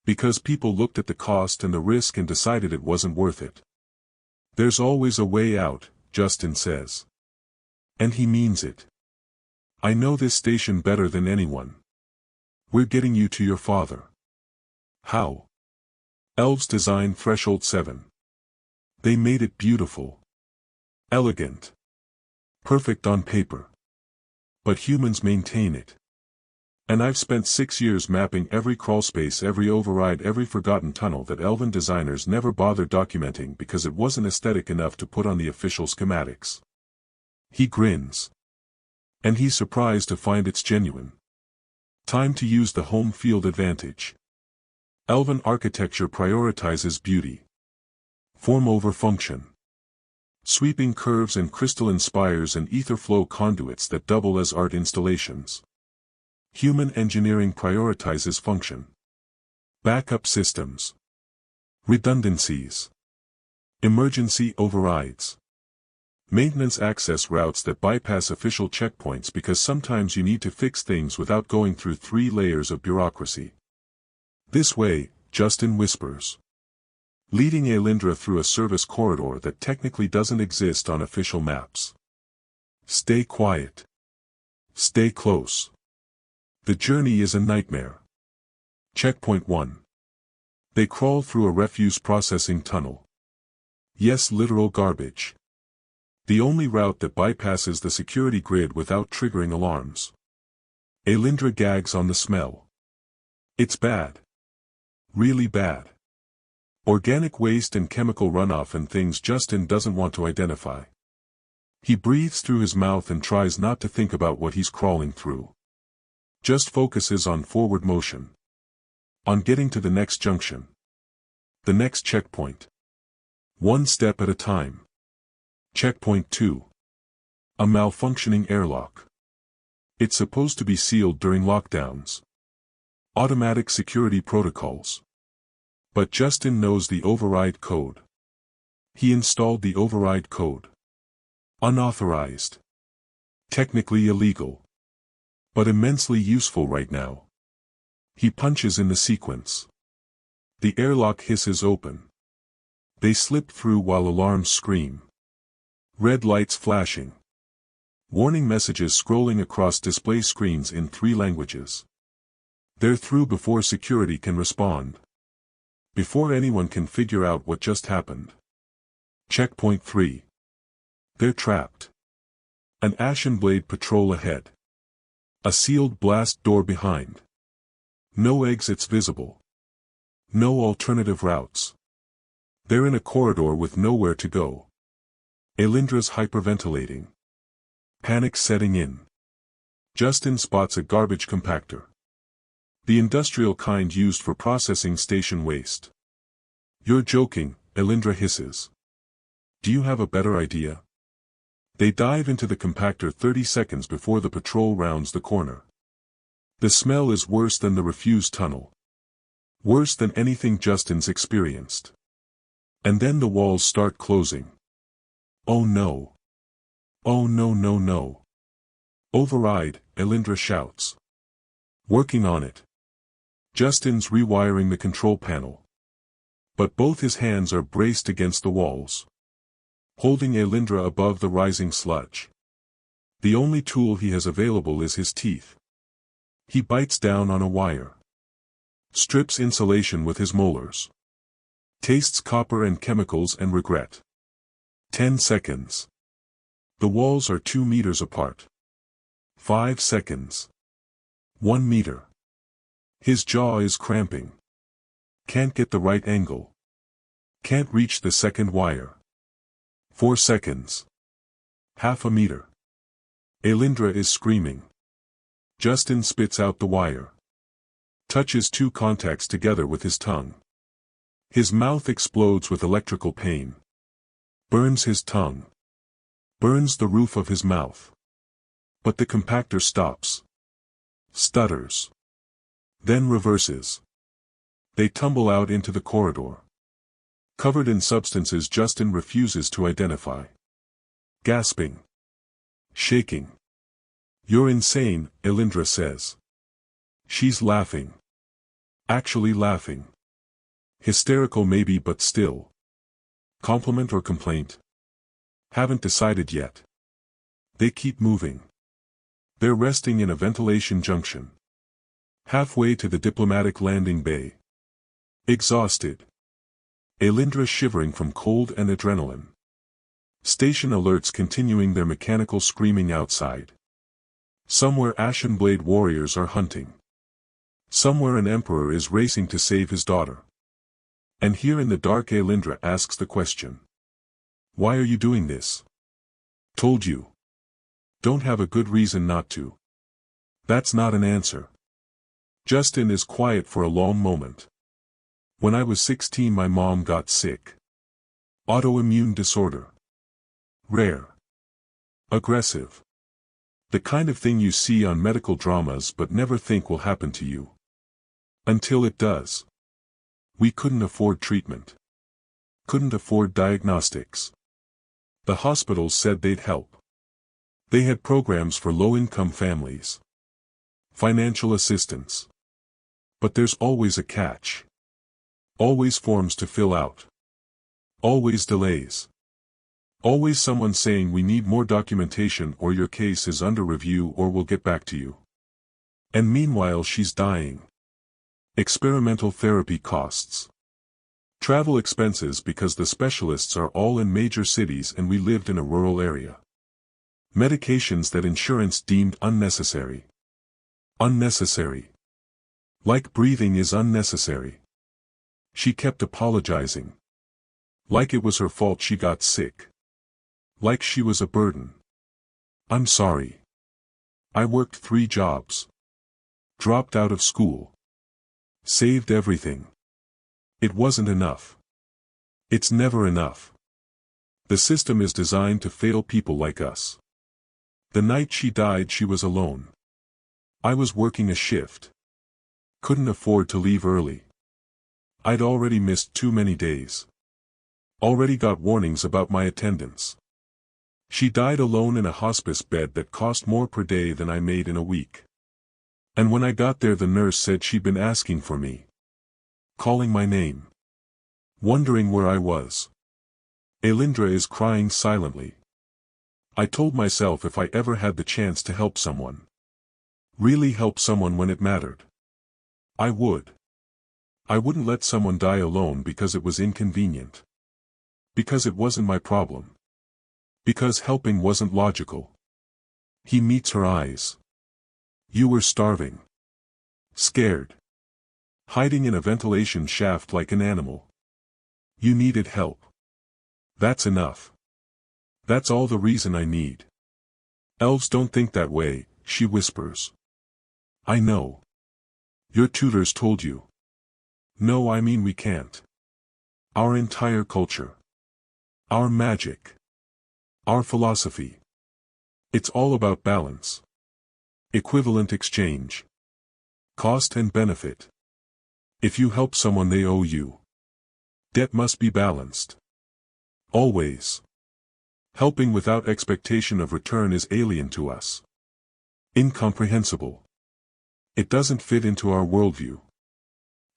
Because people looked at the cost and the risk and decided it wasn't worth it. There's always a way out, Justin says. And he means it. I know this station better than anyone. We're getting you to your father. How? Elves designed Threshold 7. They made it beautiful. Elegant. Perfect on paper. But humans maintain it. And I've spent 6 years mapping every crawlspace, every override, every forgotten tunnel that Elven designers never bothered documenting because it wasn't aesthetic enough to put on the official schematics. He grins. And he's surprised to find it's genuine. Time to use the home field advantage. Elven architecture prioritizes beauty. Form over function. Sweeping curves and crystalline spires and ether flow conduits that double as art installations. Human engineering prioritizes function. Backup systems. Redundancies. Emergency overrides. Maintenance access routes that bypass official checkpoints because sometimes you need to fix things without going through 3 layers of bureaucracy. This way, Justin whispers. Leading Elindra through a service corridor that technically doesn't exist on official maps. Stay quiet. Stay close. The journey is a nightmare. Checkpoint 1. They crawl through a refuse processing tunnel. Yes, literal garbage. The only route that bypasses the security grid without triggering alarms. Elindra gags on the smell. It's bad. Really bad. Organic waste and chemical runoff and things Justin doesn't want to identify. He breathes through his mouth and tries not to think about what he's crawling through. Just focuses on forward motion. On getting to the next junction. The next checkpoint. One step at a time. Checkpoint 2. A malfunctioning airlock. It's supposed to be sealed during lockdowns. Automatic security protocols. But Justin knows the override code. He installed the override code. Unauthorized. Technically illegal. But immensely useful right now. He punches in the sequence. The airlock hisses open. They slip through while alarms scream. Red lights flashing. Warning messages scrolling across display screens in 3 languages. They're through before security can respond. Before anyone can figure out what just happened. Checkpoint 3. They're trapped. An Ashenblade patrol ahead. A sealed blast door behind. No exits visible. No alternative routes. They're in a corridor with nowhere to go. Elindra's hyperventilating. Panic setting in. Justin spots a garbage compactor. The industrial kind used for processing station waste. You're joking, Elindra hisses. Do you have a better idea? They dive into the compactor 30 seconds before the patrol rounds the corner. The smell is worse than the refuse tunnel. Worse than anything Justin's experienced. And then the walls start closing. Oh no. Oh no no no. Override, Elindra shouts. Working on it. Justin's rewiring the control panel. But both his hands are braced against the walls. Holding Elindra above the rising sludge. The only tool he has available is his teeth. He bites down on a wire. Strips insulation with his molars. Tastes copper and chemicals and regret. 10 seconds. The walls are 2 meters apart. 5 seconds. 1 meter. His jaw is cramping. Can't get the right angle. Can't reach the second wire. 4 seconds. Half a meter. Elindra is screaming. Justin spits out the wire. Touches 2 contacts together with his tongue. His mouth explodes with electrical pain. Burns his tongue. Burns the roof of his mouth. But the compactor stops. Stutters. Then reverses. They tumble out into the corridor. Covered in substances Justin refuses to identify. Gasping. Shaking. "You're insane," Elindra says. She's laughing. Actually laughing. Hysterical maybe, but still. Compliment or complaint? Haven't decided yet. They keep moving. They're resting in a ventilation junction. Halfway to the diplomatic landing bay. Exhausted. Elindra shivering from cold and adrenaline. Station alerts continuing their mechanical screaming outside. Somewhere Ashenblade warriors are hunting. Somewhere an emperor is racing to save his daughter. And here in the dark Elindra asks the question. Why are you doing this? Told you. Don't have a good reason not to. That's not an answer. Justin is quiet for a long moment. When I was 16 my mom got sick. Autoimmune disorder. Rare. Aggressive. The kind of thing you see on medical dramas but never think will happen to you. Until it does. We couldn't afford treatment. Couldn't afford diagnostics. The hospitals said they'd help. They had programs for low-income families. Financial assistance. But there's always a catch. Always forms to fill out. Always delays. Always someone saying we need more documentation or your case is under review or we'll get back to you. And meanwhile she's dying. Experimental therapy costs. Travel expenses because the specialists are all in major cities and we lived in a rural area. Medications that insurance deemed unnecessary. Unnecessary. Like breathing is unnecessary. She kept apologizing. Like it was her fault she got sick. Like she was a burden. I'm sorry. I worked 3 jobs. Dropped out of school. Saved everything. It wasn't enough. It's never enough. The system is designed to fail people like us. The night she died she was alone. I was working a shift. Couldn't afford to leave early. I'd already missed too many days. Already got warnings about my attendance. She died alone in a hospice bed that cost more per day than I made in a week. And when I got there the nurse said she'd been asking for me. Calling my name. Wondering where I was. Elindra is crying silently. I told myself if I ever had the chance to help someone. Really help someone when it mattered. I would. I wouldn't let someone die alone because it was inconvenient. Because it wasn't my problem. Because helping wasn't logical. He meets her eyes. You were starving. Scared. Hiding in a ventilation shaft like an animal. You needed help. That's enough. That's all the reason I need. Elves don't think that way, she whispers. I know. Your tutors told you. No, I mean we can't. Our entire culture. Our magic. Our philosophy. It's all about balance. Equivalent exchange. Cost and benefit. If you help someone they owe you. Debt must be balanced. Always. Helping without expectation of return is alien to us. Incomprehensible. It doesn't fit into our worldview.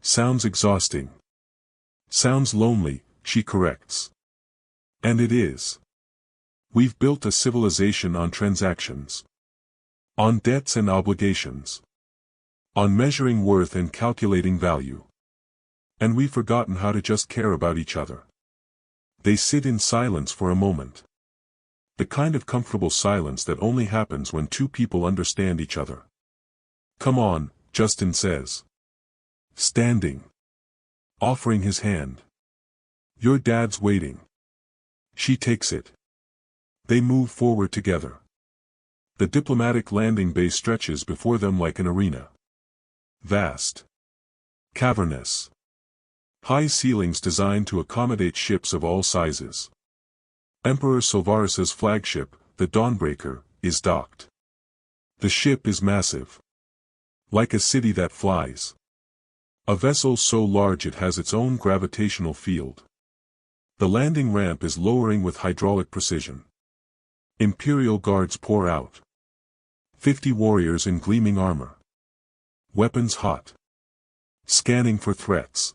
Sounds exhausting. Sounds lonely, she corrects. And it is. We've built a civilization on transactions. On debts and obligations. On measuring worth and calculating value. And we've forgotten how to just care about each other. They sit in silence for a moment. The kind of comfortable silence that only happens when two people understand each other. Come on, Justin says. Standing. Offering his hand. Your dad's waiting. She takes it. They move forward together. The diplomatic landing bay stretches before them like an arena. Vast. Cavernous. High ceilings designed to accommodate ships of all sizes. Emperor Silvarus's flagship, the Dawnbreaker, is docked. The ship is massive. Like a city that flies. A vessel so large it has its own gravitational field. The landing ramp is lowering with hydraulic precision. Imperial guards pour out. 50 warriors in gleaming armor. Weapons hot. Scanning for threats.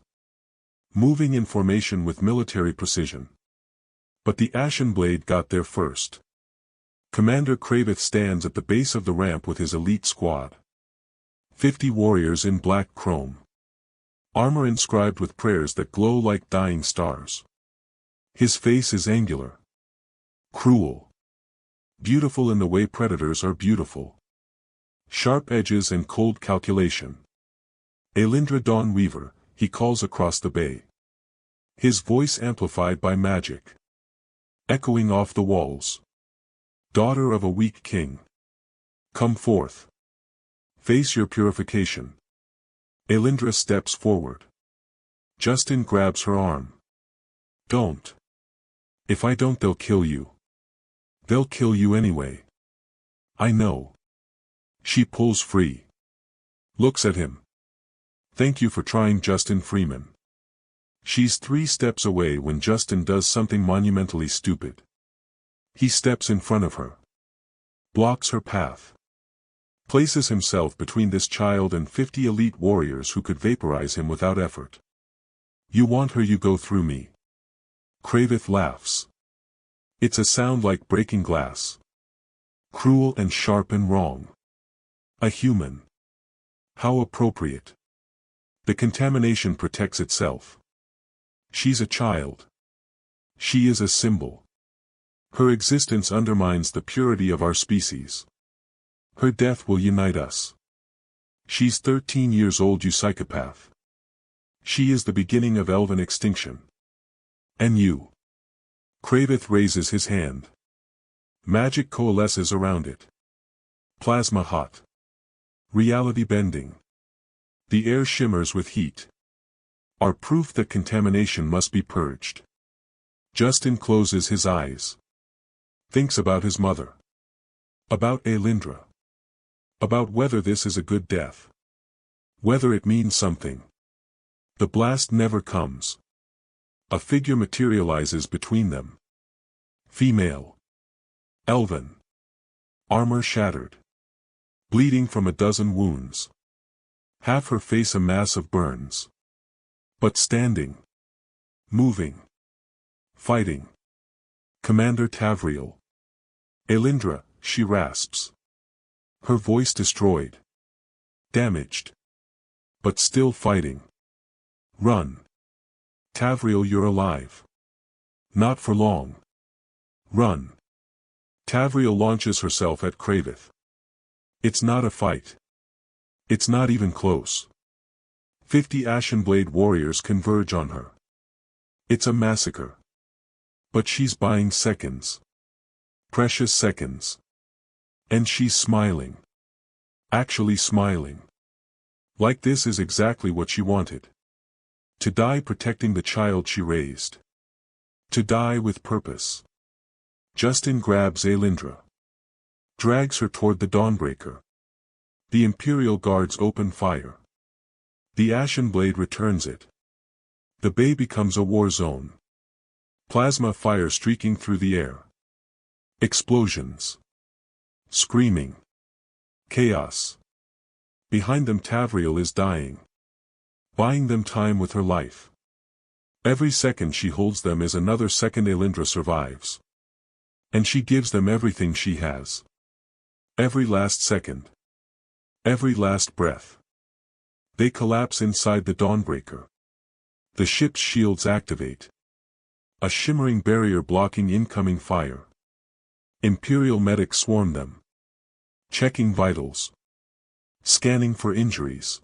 Moving in formation with military precision. But the Ashenblade got there first. Commander Kravith stands at the base of the ramp with his elite squad. 50 warriors in black chrome. Armor inscribed with prayers that glow like dying stars. His face is angular. Cruel. Beautiful in the way predators are beautiful. Sharp edges and cold calculation. Elindra Dawnweaver, he calls across the bay. His voice amplified by magic. Echoing off the walls. Daughter of a weak king. Come forth. Face your purification. Elindra steps forward. Justin grabs her arm. Don't. If I don't, they'll kill you. They'll kill you anyway. I know. She pulls free. Looks at him. Thank you for trying, Justin Freeman. She's 3 steps away when Justin does something monumentally stupid. He steps in front of her. Blocks her path. Places himself between this child and 50 elite warriors who could vaporize him without effort. You want her, you go through me. Kravith laughs. It's a sound like breaking glass. Cruel and sharp and wrong. A human. How appropriate. The contamination protects itself. She's a child. She is a symbol. Her existence undermines the purity of our species. Her death will unite us. She's 13 years old, you psychopath. She is the beginning of elven extinction. And you. Kravith raises his hand. Magic coalesces around it. Plasma hot. Reality bending. The air shimmers with heat. Are proof that contamination must be purged. Justin closes his eyes. Thinks about his mother. About Elindra. About whether this is a good death. Whether it means something. The blast never comes. A figure materializes between them. Female. Elven. Armor shattered. Bleeding from a dozen wounds. Half her face a mass of burns. But standing. Moving. Fighting. Commander Tavriel. Elindra, she rasps. Her voice destroyed. Damaged. But still fighting. Run. Tavriel, you're alive. Not for long. Run. Tavriel launches herself at Kravith. It's not a fight. It's not even close. 50 Ashenblade warriors converge on her. It's a massacre. But she's buying seconds. Precious seconds. And she's smiling. Actually smiling. Like this is exactly what she wanted. To die protecting the child she raised. To die with purpose. Justin grabs Elindra. Drags her toward the Dawnbreaker. The Imperial guards open fire. The Ashenblade returns it. The bay becomes a war zone. Plasma fire streaking through the air. Explosions. Screaming. Chaos. Behind them Tavriel is dying. Buying them time with her life. Every second she holds them is another second Elindra survives. And she gives them everything she has. Every last second. Every last breath. They collapse inside the Dawnbreaker. The ship's shields activate. A shimmering barrier blocking incoming fire. Imperial medics swarm them. Checking vitals. Scanning for injuries.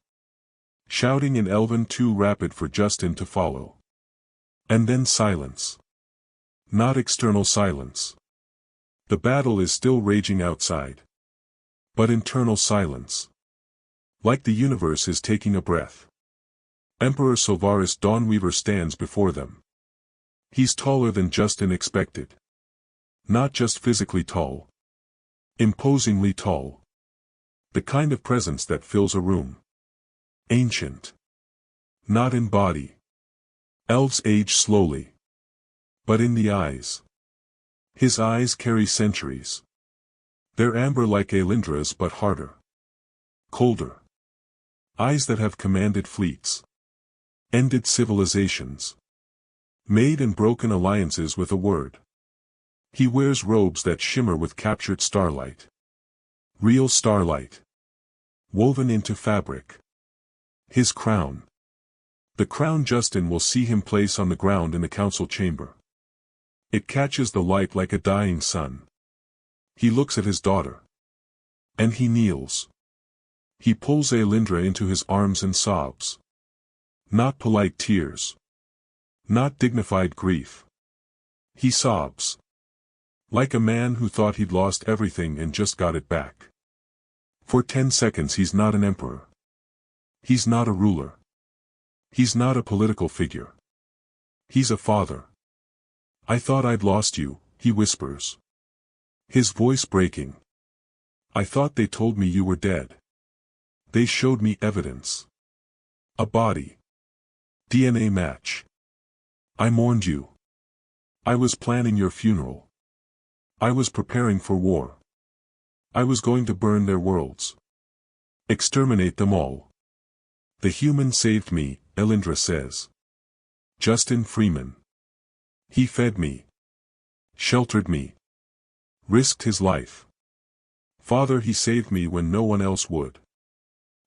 Shouting in Elven too rapid for Justin to follow. And then silence. Not external silence. The battle is still raging outside. But internal silence. Like the universe is taking a breath. Emperor Silvaris Dawnweaver stands before them. He's taller than Justin expected. Not just physically tall. Imposingly tall. The kind of presence that fills a room. Ancient. Not in body. Elves age slowly. But in the eyes. His eyes carry centuries. They're amber like Alindra's but harder. Colder. Eyes that have commanded fleets. Ended civilizations. Made and broken alliances with a word. He wears robes that shimmer with captured starlight. Real starlight. Woven into fabric. His crown. The crown Justin will see him place on the ground in the council chamber. It catches the light like a dying sun. He looks at his daughter. And he kneels. He pulls Alindra into his arms and sobs. Not polite tears. Not dignified grief. He sobs. Like a man who thought he'd lost everything and just got it back. For 10 seconds he's not an emperor. He's not a ruler. He's not a political figure. He's a father. I thought I'd lost you, he whispers. His voice breaking. I thought they told me you were dead. They showed me evidence. A body. DNA match. I mourned you. I was planning your funeral. I was preparing for war. I was going to burn their worlds. Exterminate them all. The human saved me, Elindra says. Justin Freeman. He fed me. Sheltered me. Risked his life. Father, he saved me when no one else would.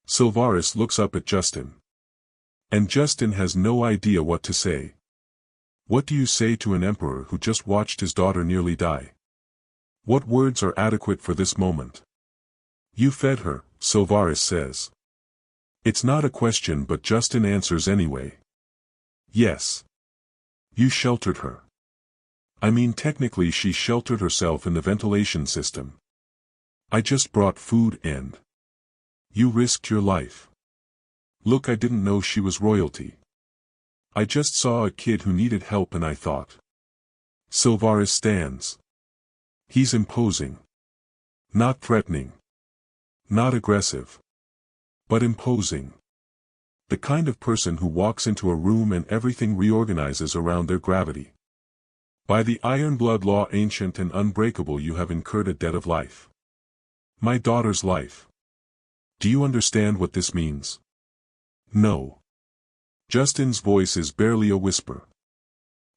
Silvaris looks up at Justin. And Justin has no idea what to say. What do you say to an emperor who just watched his daughter nearly die? What words are adequate for this moment? You fed her, Silvaris says. It's not a question, but Justin answers anyway. Yes. You sheltered her. I mean, technically she sheltered herself in the ventilation system. I just brought food and... You risked your life. Look, I didn't know she was royalty. I just saw a kid who needed help and I thought. Silvaris stands. He's imposing. Not threatening. Not aggressive. But imposing. The kind of person who walks into a room and everything reorganizes around their gravity. By the iron blood law, ancient and unbreakable, you have incurred a debt of life. My daughter's life. Do you understand what this means? No. Justin's voice is barely a whisper.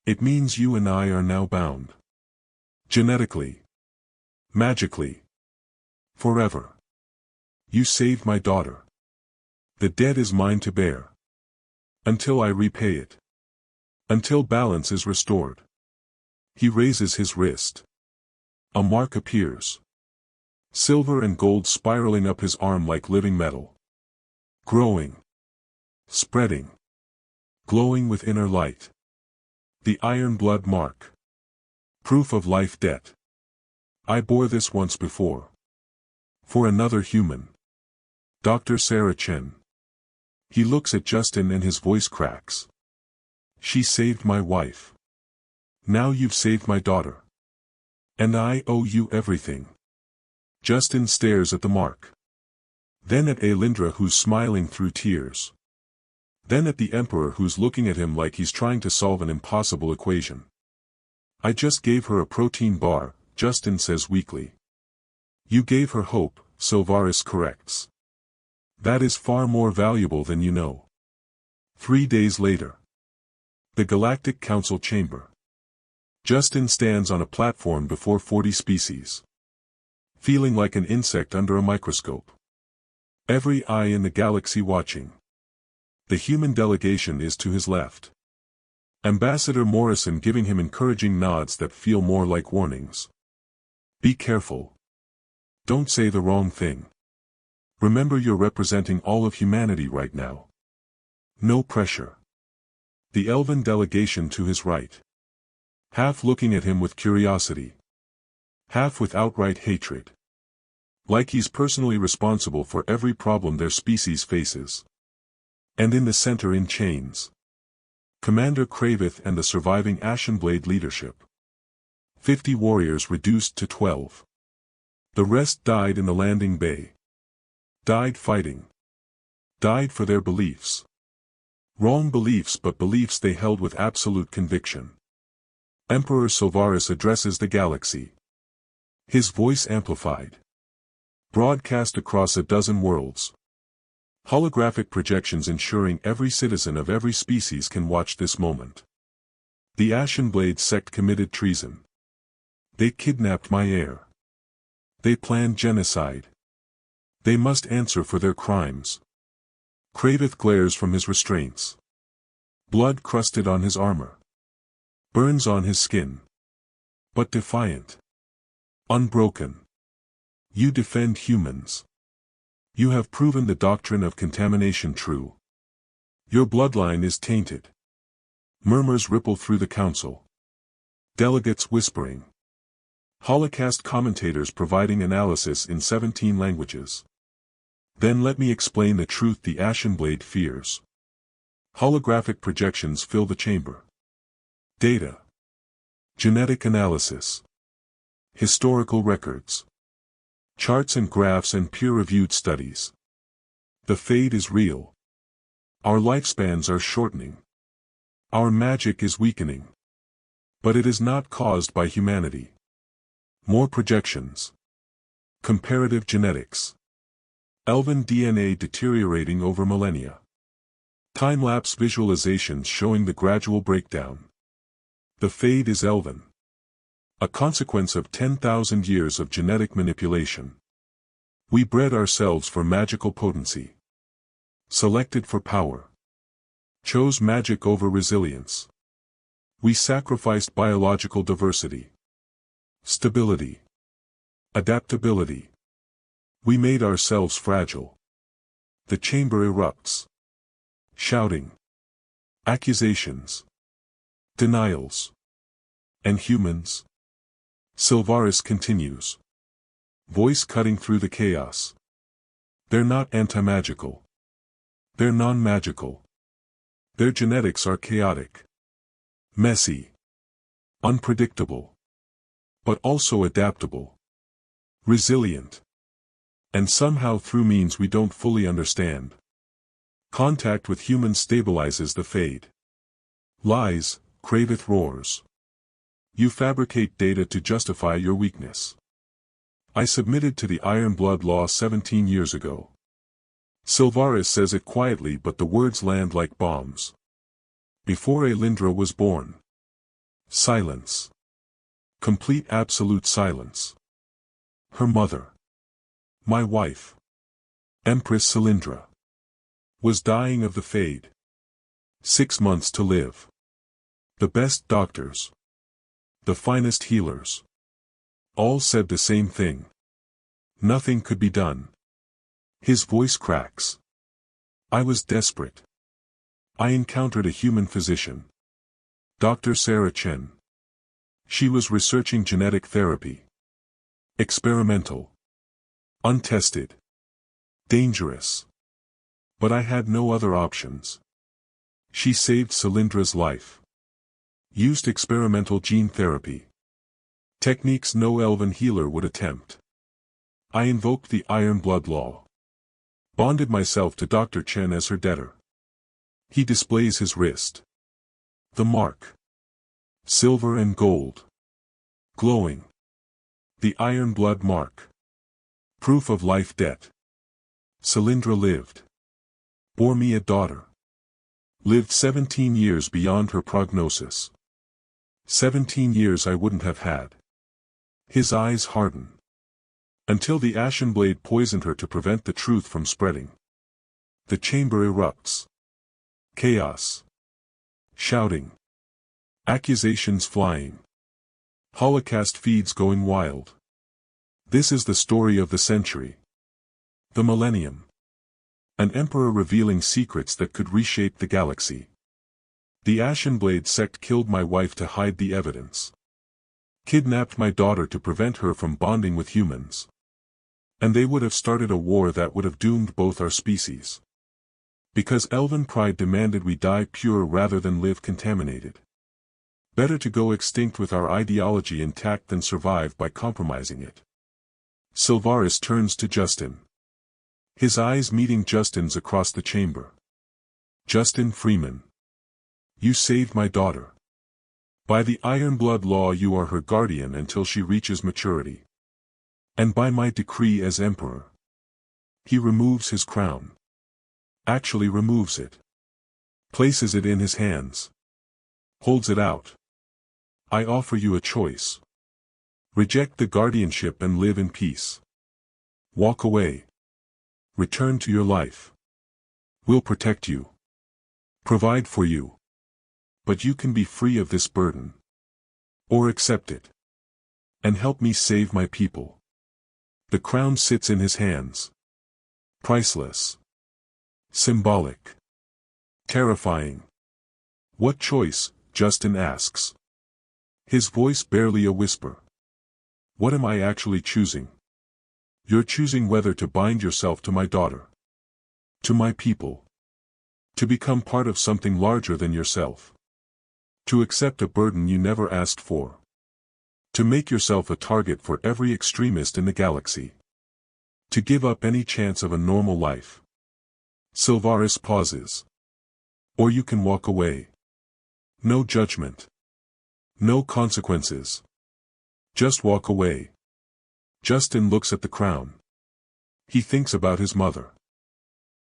It means you and I are now bound. Genetically. Magically. Forever. You saved my daughter. The debt is mine to bear. Until I repay it. Until balance is restored. He raises his wrist. A mark appears. Silver and gold spiraling up his arm like living metal. Growing. Spreading. Glowing with inner light. The iron blood mark. Proof of life debt. I bore this once before. For another human. Dr. Sarah Chen. He looks at Justin and his voice cracks. She saved my wife. Now you've saved my daughter. And I owe you everything. Justin stares at the mark. Then at Alindra, who's smiling through tears. Then at the Emperor, who's looking at him like he's trying to solve an impossible equation. I just gave her a protein bar, Justin says weakly. You gave her hope, Silvaris corrects. That is far more valuable than you know. 3 days later. The Galactic Council Chamber. Justin stands on a platform before 40 species. Feeling like an insect under a microscope. Every eye in the galaxy watching. The human delegation is to his left. Ambassador Morrison giving him encouraging nods that feel more like warnings. Be careful. Don't say the wrong thing. Remember you're representing all of humanity right now. No pressure. The Elven delegation to his right. Half looking at him with curiosity. Half with outright hatred. Like he's personally responsible for every problem their species faces. And in the center in chains. Commander Kravith and the surviving Ashenblade leadership. 50 warriors reduced to 12. The rest died in the landing bay. Died fighting. Died for their beliefs. Wrong beliefs, but beliefs they held with absolute conviction. Emperor Silvaris addresses the galaxy. His voice amplified. Broadcast across a dozen worlds. Holographic projections ensuring every citizen of every species can watch this moment. The Ashenblade sect committed treason. They kidnapped my heir. They planned genocide. They must answer for their crimes. Kravith glares from his restraints. Blood crusted on his armor. Burns on his skin. But defiant. Unbroken. You defend humans. You have proven the doctrine of contamination true. Your bloodline is tainted. Murmurs ripple through the council. Delegates whispering. Holocaust commentators providing analysis in 17 languages. Then let me explain the truth the Ashenblade fears. Holographic projections fill the chamber. Data. Genetic analysis. Historical records. Charts and graphs and peer-reviewed studies. The fade is real. Our lifespans are shortening. Our magic is weakening. But it is not caused by humanity. More projections. Comparative genetics. Elven DNA deteriorating over millennia. Time-lapse visualizations showing the gradual breakdown. The fade is Elven. A consequence of 10,000 years of genetic manipulation. We bred ourselves for magical potency. Selected for power. Chose magic over resilience. We sacrificed biological diversity. Stability. Adaptability. We made ourselves fragile. The chamber erupts. Shouting. Accusations. Denials. And humans? Silvaris continues. Voice cutting through the chaos. They're not anti-magical. They're non-magical. Their genetics are chaotic. Messy. Unpredictable. But also adaptable. Resilient. And somehow through means we don't fully understand. Contact with humans stabilizes the fade. Lies, Kravith roars. You fabricate data to justify your weakness. I submitted to the Iron Blood Law 17 years ago. Silvaris says it quietly, but the words land like bombs. Before Elindra was born. Silence. Complete absolute silence. Her mother. My wife. Empress Cylindra. Was dying of the fade. 6 months to live. The best doctors. The finest healers. All said the same thing. Nothing could be done. His voice cracks. I was desperate. I encountered a human physician. Dr. Sarah Chen. She was researching genetic therapy. Experimental. Untested. Dangerous. But I had no other options. She saved Cylindra's life. Used experimental gene therapy. Techniques no elven healer would attempt. I invoked the Iron Blood Law. Bonded myself to Dr. Chen as her debtor. He displays his wrist. The mark. Silver and gold. Glowing. The Iron Blood mark. Proof of life debt. Cylindra lived. Bore me a daughter. Lived 17 years beyond her prognosis. 17 years I wouldn't have had. His eyes harden. Until the Ashenblade poisoned her to prevent the truth from spreading. The chamber erupts. Chaos. Shouting. Accusations flying. Holocaust feeds going wild. This is the story of the century. The millennium. An emperor revealing secrets that could reshape the galaxy. The Ashenblade sect killed my wife to hide the evidence. Kidnapped my daughter to prevent her from bonding with humans. And they would have started a war that would have doomed both our species. Because Elven pride demanded we die pure rather than live contaminated. Better to go extinct with our ideology intact than survive by compromising it. Sylvaris turns to Justin. His eyes meeting Justin's across the chamber. Justin Freeman. You saved my daughter. By the Ironblood law you are her guardian until she reaches maturity. And by my decree as emperor. He removes his crown. Actually removes it. Places it in his hands. Holds it out. I offer you a choice. Reject the guardianship and live in peace. Walk away. Return to your life. We'll protect you. Provide for you. But you can be free of this burden. Or accept it. And help me save my people. The crown sits in his hands. Priceless. Symbolic. Terrifying. What choice? Justin asks. His voice barely a whisper. What am I actually choosing? You're choosing whether to bind yourself to my daughter. To my people. To become part of something larger than yourself. To accept a burden you never asked for. To make yourself a target for every extremist in the galaxy. To give up any chance of a normal life. Sylvaris pauses. Or you can walk away. No judgment. No consequences. Just walk away. Justin looks at the crown. He thinks about his mother.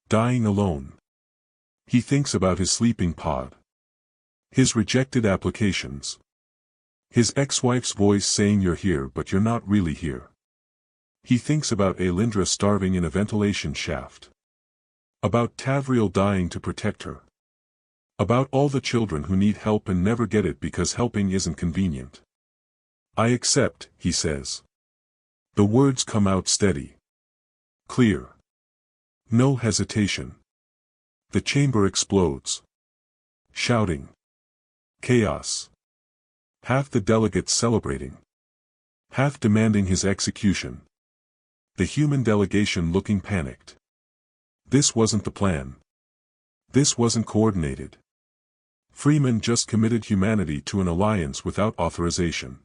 Dying alone. He thinks about his sleeping pod. His rejected applications. His ex-wife's voice saying you're here but you're not really here. He thinks about Alindra starving in a ventilation shaft. About Tavriel dying to protect her. About all the children who need help and never get it because helping isn't convenient. I accept, he says. The words come out steady. Clear. No hesitation. The chamber explodes. Shouting. Chaos. Half the delegates celebrating. Half demanding his execution. The human delegation looking panicked. This wasn't the plan. This wasn't coordinated. Freeman just committed humanity to an alliance without authorization.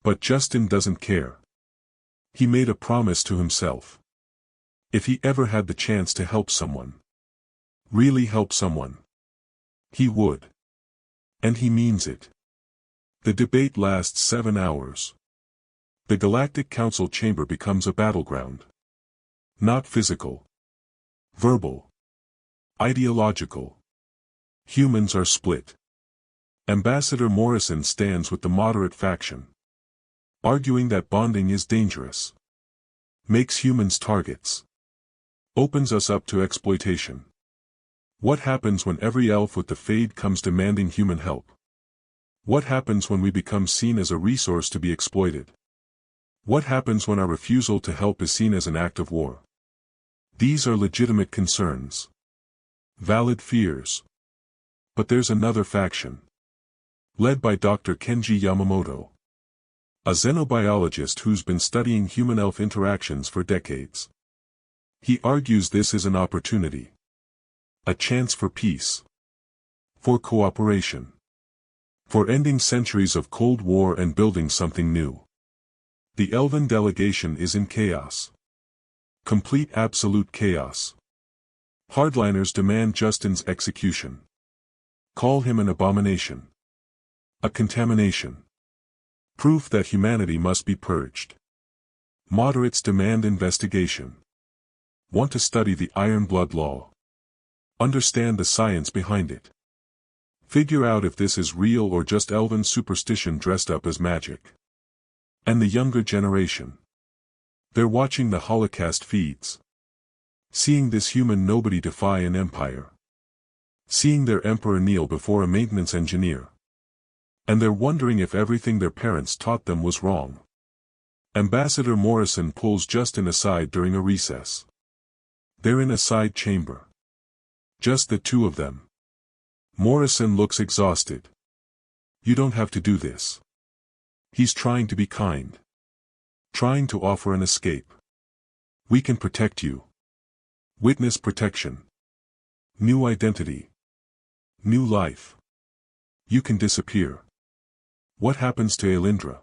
But Justin doesn't care. He made a promise to himself. If he ever had the chance to help someone. Really help someone. He would. And he means it. The debate lasts 7 hours. The Galactic Council chamber becomes a battleground. Not physical. Verbal. Ideological. Humans are split. Ambassador Morrison stands with the moderate faction. Arguing that bonding is dangerous. Makes humans targets. Opens us up to exploitation. What happens when every elf with the fade comes demanding human help? What happens when we become seen as a resource to be exploited? What happens when our refusal to help is seen as an act of war? These are legitimate concerns. Valid fears. But there's another faction. Led by Dr. Kenji Yamamoto. A xenobiologist who's been studying human-elf interactions for decades. He argues this is an opportunity. A chance for peace. For cooperation. For ending centuries of Cold War and building something new. The Elven delegation is in chaos. Complete absolute chaos. Hardliners demand Justin's execution. Call him an abomination. A contamination. Proof that humanity must be purged. Moderates demand investigation. Want to study the Ironblood law. Understand the science behind it. Figure out if this is real or just elven superstition dressed up as magic. And the younger generation. They're watching the Holocaust feeds. Seeing this human nobody defy an empire. seeing their emperor kneel before a maintenance engineer. And they're wondering if everything their parents taught them was wrong. Ambassador Morrison pulls Justin aside during a recess. They're in a side chamber. Just the two of them. Morrison looks exhausted. You don't have to do this. He's trying to be kind. Trying to offer an escape. We can protect you. Witness protection. New identity. New life. You can disappear. What happens to Elindra?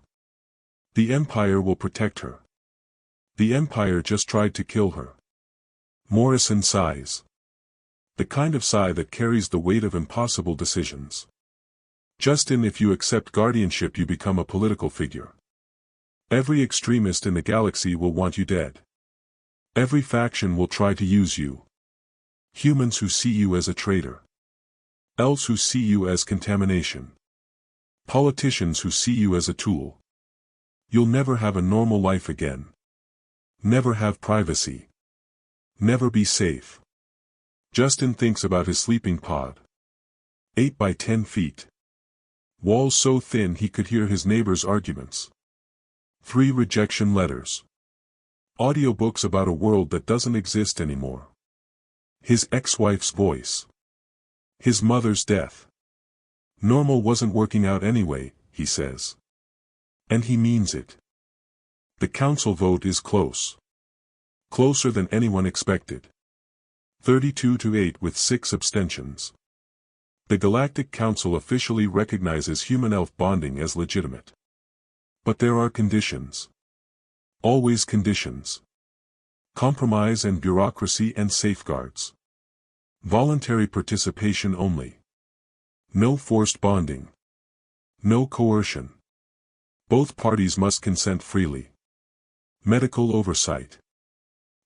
The Empire will protect her. The Empire just tried to kill her. Morrison sighs. The kind of sigh that carries the weight of impossible decisions. Justin, if you accept guardianship, you become a political figure. Every extremist in the galaxy will want you dead. Every faction will try to use you. Humans who see you as a traitor. Elves who see you as contamination. Politicians who see you as a tool. You'll never have a normal life again. Never have privacy. Never be safe. Justin thinks about his sleeping pod. 8 by 10 feet. Walls so thin he could hear his neighbors' arguments. 3 rejection letters. Audiobooks about a world that doesn't exist anymore. His ex-wife's voice. His mother's death. Normal wasn't working out anyway, he says. And he means it. The council vote is close. Closer than anyone expected. 32-8 with 6 abstentions. The Galactic Council officially recognizes human-elf bonding as legitimate. But there are conditions. Always conditions. Compromise and bureaucracy and safeguards. Voluntary participation only. No forced bonding. No coercion. Both parties must consent freely. Medical oversight.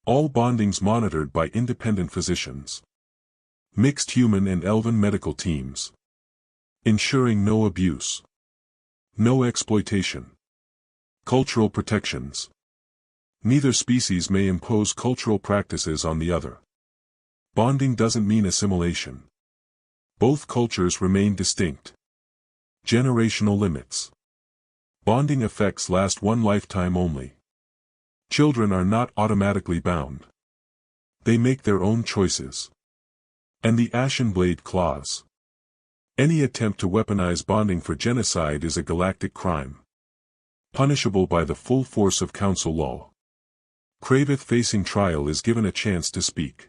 All bondings monitored by independent physicians. Mixed human and elven medical teams. Ensuring no abuse. No exploitation. Cultural protections. Neither species may impose cultural practices on the other. Bonding doesn't mean assimilation. Both cultures remain distinct. Generational limits. Bonding effects last one lifetime only. Children are not automatically bound. They make their own choices. And the Ashenblade clause. Any attempt to weaponize bonding for genocide is a galactic crime. Punishable by the full force of council law. Kravith, facing trial, is given a chance to speak.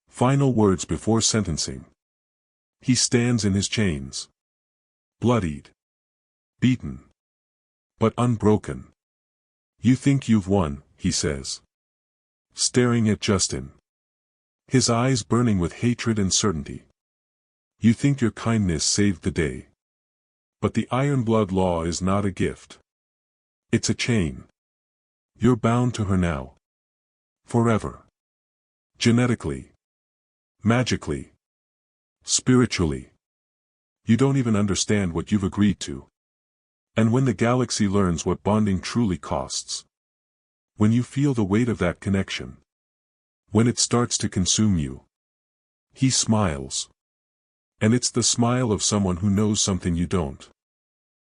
Final words before sentencing. He stands in his chains. Bloodied. Beaten. But unbroken. You think you've won, he says. Staring at Justin. His eyes burning with hatred and certainty. You think your kindness saved the day. But the Ironblood law is not a gift. It's a chain. You're bound to her now. Forever. Genetically. Magically. Spiritually. You don't even understand what you've agreed to. And when the galaxy learns what bonding truly costs. When you feel the weight of that connection. When it starts to consume you. He smiles. And it's the smile of someone who knows something you don't.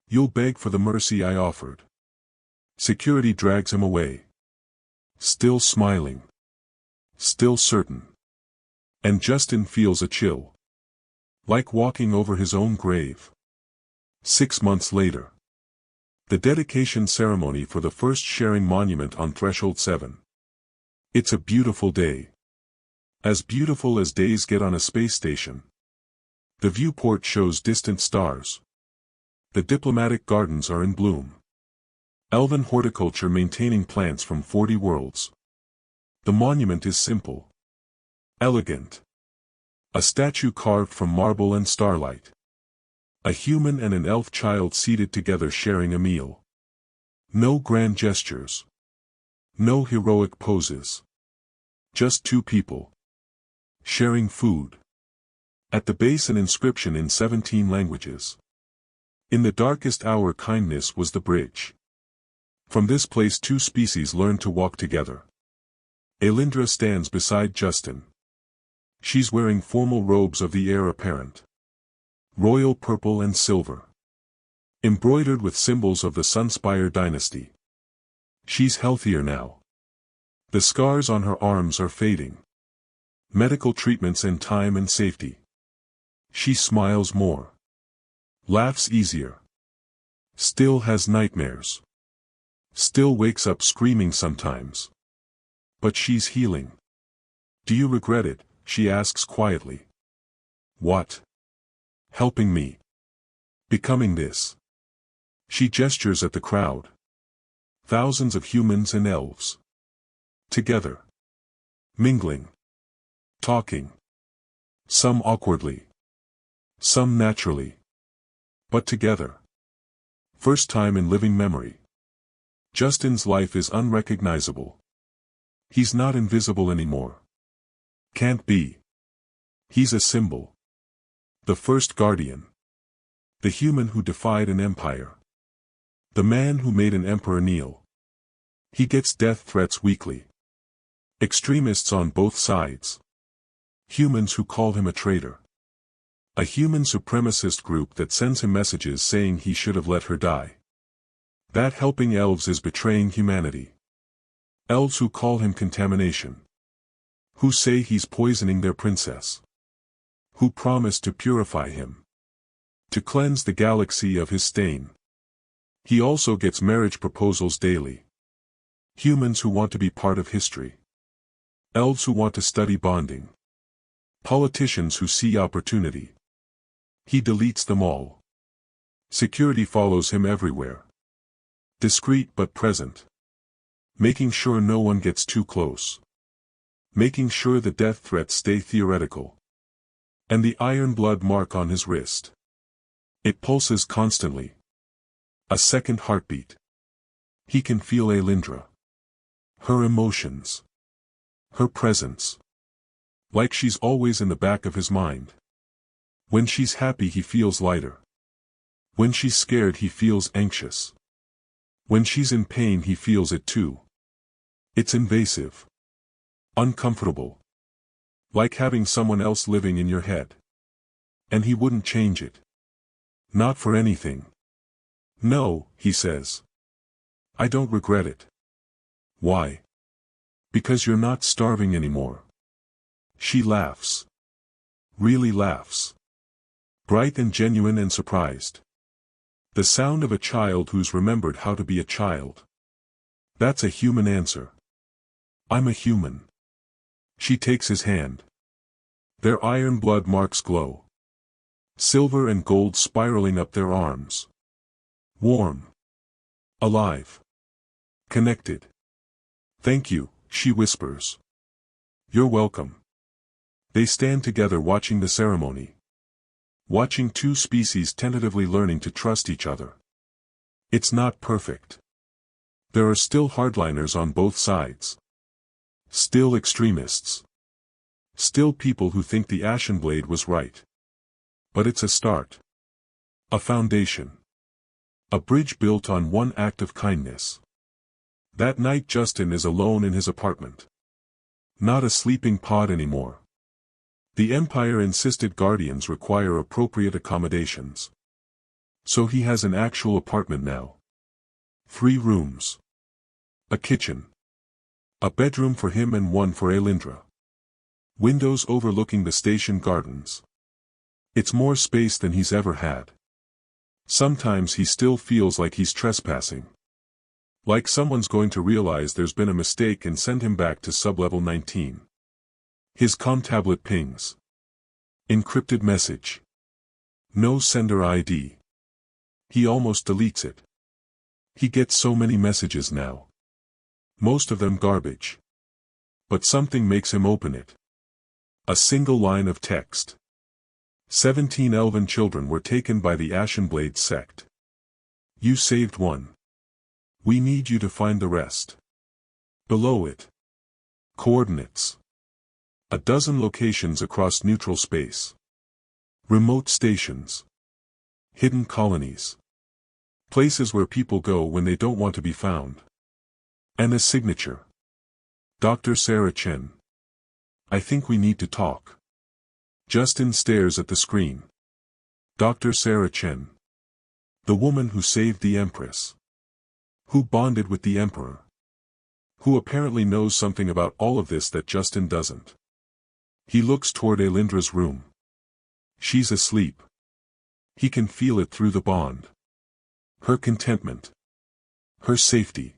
You'll beg for the mercy I offered. Security drags him away. Still smiling. Still certain. And Justin feels a chill. Like walking over his own grave. 6 months later. The dedication ceremony for the first sharing monument on Threshold 7. It's a beautiful day. As beautiful as days get on a space station. The viewport shows distant stars. The diplomatic gardens are in bloom. Elven horticulture maintaining plants from 40 worlds. The monument is simple. Elegant. A statue carved from marble and starlight. A human and an elf child seated together sharing a meal. No grand gestures. No heroic poses. Just 2 people. Sharing food. At the base an inscription in 17 languages. In the darkest hour kindness was the bridge. From this place 2 species learned to walk together. Elindra stands beside Justin. She's wearing formal robes of the heir apparent. Royal purple and silver. Embroidered with symbols of the Sunspire dynasty. She's healthier now. The scars on her arms are fading. Medical treatments in time and safety. She smiles more. Laughs easier. Still has nightmares. Still wakes up screaming sometimes. But she's healing. Do you regret it? She asks quietly. What? Helping me. Becoming this. She gestures at the crowd. Thousands of humans and elves. Together. Mingling. Talking. Some awkwardly. Some naturally. But together. First time in living memory. Justin's life is unrecognizable. He's not invisible anymore. Can't be. He's a symbol. The first guardian. The human who defied an empire. The man who made an emperor kneel. He gets death threats weekly. Extremists on both sides. Humans who call him a traitor. A human supremacist group that sends him messages saying he should have let her die. That helping elves is betraying humanity. Elves who call him contamination. Who say he's poisoning their princess. Who promise to purify him. To cleanse the galaxy of his stain. He also gets marriage proposals daily. Humans who want to be part of history. Elves who want to study bonding. Politicians who see opportunity. He deletes them all. Security follows him everywhere. Discreet but present. Making sure no one gets too close. Making sure the death threats stay theoretical. And the iron blood mark on his wrist. It pulses constantly. A second heartbeat. He can feel Alindra. Her emotions. Her presence. Like she's always in the back of his mind. When she's happy he feels lighter. When she's scared he feels anxious. When she's in pain he feels it too. It's invasive. Uncomfortable. Like having someone else living in your head. And he wouldn't change it. Not for anything. No, he says. I don't regret it. Why? Because you're not starving anymore. She laughs. Really laughs. Bright and genuine and surprised. The sound of a child who's remembered how to be a child. That's a human answer. I'm a human. She takes his hand. Their iron blood marks glow. Silver and gold spiraling up their arms. Warm. Alive. Connected. Thank you, she whispers. You're welcome. They stand together watching the ceremony. Watching two species tentatively learning to trust each other. It's not perfect. There are still hardliners on both sides. Still extremists. Still people who think the Ashenblade was right. But it's a start. A foundation. A bridge built on one act of kindness. That night Justin is alone in his apartment. Not a sleeping pod anymore. The Empire insisted guardians require appropriate accommodations. So he has an actual apartment now. 3 rooms. A kitchen. A bedroom for him and one for Alindra. Windows overlooking the station gardens. It's more space than he's ever had. Sometimes he still feels like he's trespassing. Like someone's going to realize there's been a mistake and send him back to sublevel 19. His comm tablet pings. Encrypted message. No sender ID. He almost deletes it. He gets so many messages now. Most of them garbage. But something makes him open it. A single line of text. 17 Elven children were taken by the Ashenblade sect. You saved one. We need you to find the rest. Below it. Coordinates. A dozen locations across neutral space. Remote stations. Hidden colonies. Places where people go when they don't want to be found. And a signature. Dr. Sarah Chen. I think we need to talk. Justin stares at the screen. Dr. Sarah Chen. The woman who saved the Empress. Who bonded with the Emperor. Who apparently knows something about all of this that Justin doesn't. He looks toward Elindra's room. She's asleep. He can feel it through the bond. Her contentment. Her safety.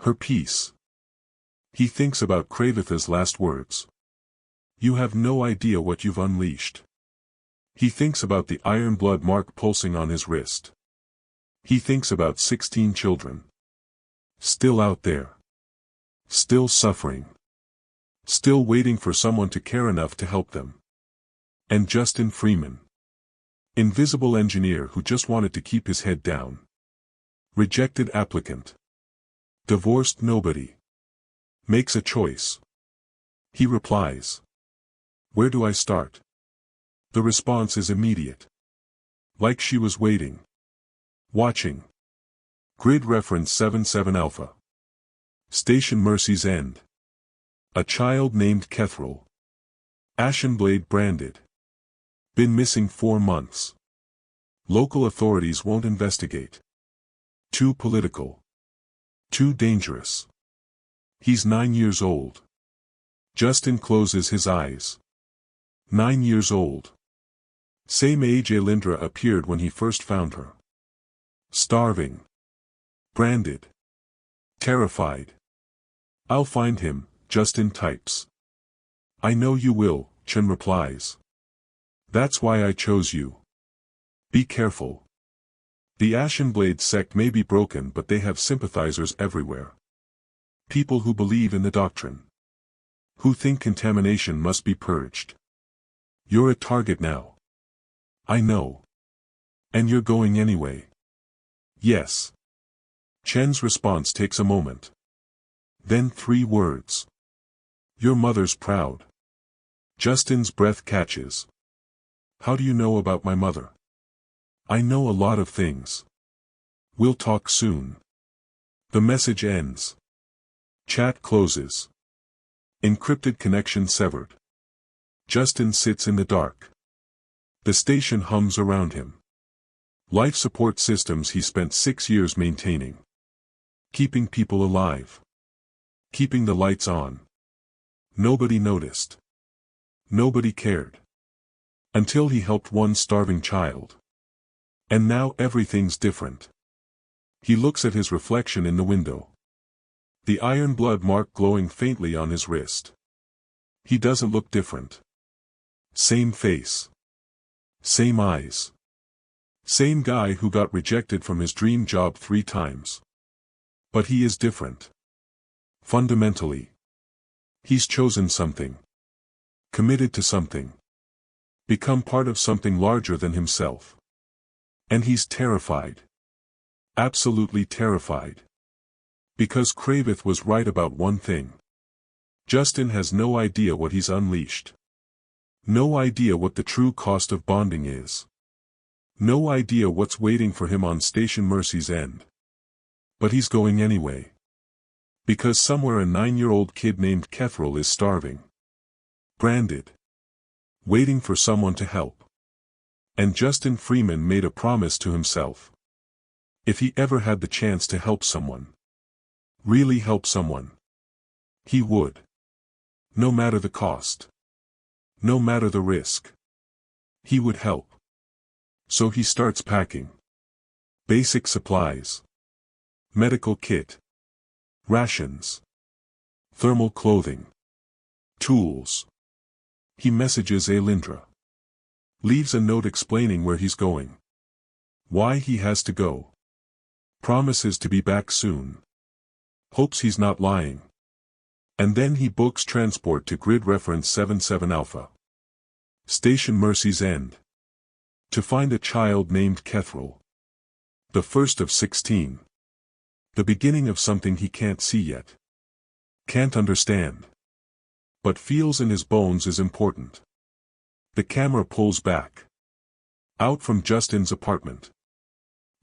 Her peace. He thinks about Kravitha's last words. You have no idea what you've unleashed. He thinks about the iron blood mark pulsing on his wrist. He thinks about 16 children. Still out there. Still suffering. Still waiting for someone to care enough to help them. And Justin Freeman. Invisible engineer who just wanted to keep his head down. Rejected applicant. Divorced nobody. Makes a choice. He replies. Where do I start? The response is immediate. Like she was waiting. Watching. Grid reference 77 Alpha. Station Mercy's End. A child named Kethril. Ashenblade branded. Been missing 4 months. Local authorities won't investigate. Too political. Too dangerous. He's 9 years old. Justin closes his eyes. 9 years old. Same age Elindra appeared when he first found her. Starving. Branded. Terrified. I'll find him, Justin types. I know you will, Chen replies. That's why I chose you. Be careful. The Ashenblade sect may be broken, but they have sympathizers everywhere. People who believe in the doctrine. Who think contamination must be purged. You're a target now. I know. And you're going anyway. Yes. Chen's response takes a moment. Then 3 words. Your mother's proud. Justin's breath catches. How do you know about my mother? I know a lot of things. We'll talk soon. The message ends. Chat closes. Encrypted connection severed. Justin sits in the dark. The station hums around him. Life support systems he spent 6 years maintaining. Keeping people alive. Keeping the lights on. Nobody noticed. Nobody cared. Until he helped one starving child. And now everything's different. He looks at his reflection in the window. The iron blood mark glowing faintly on his wrist. He doesn't look different. Same face. Same eyes. Same guy who got rejected from his dream job 3 times. But he is different. Fundamentally. He's chosen something. Committed to something. Become part of something larger than himself. And he's terrified. Absolutely terrified. Because Kravith was right about one thing. Justin has no idea what he's unleashed. No idea what the true cost of bonding is. No idea what's waiting for him on Station Mercy's End. But he's going anyway. Because somewhere a 9-year-old kid named Kethril is starving. Branded. Waiting for someone to help. And Justin Freeman made a promise to himself. If he ever had the chance to help someone. Really help someone. He would. No matter the cost. No matter the risk. He would help. So he starts packing. Basic supplies. Medical kit. Rations. Thermal clothing. Tools. He messages Elindra. Leaves a note explaining where he's going. Why he has to go. Promises to be back soon. Hopes he's not lying. And then he books transport to grid reference 77 Alpha. Station Mercy's End. To find a child named Kethril. The first of 16. The beginning of something he can't see yet. Can't understand. But feels in his bones is important. The camera pulls back. Out from Justin's apartment.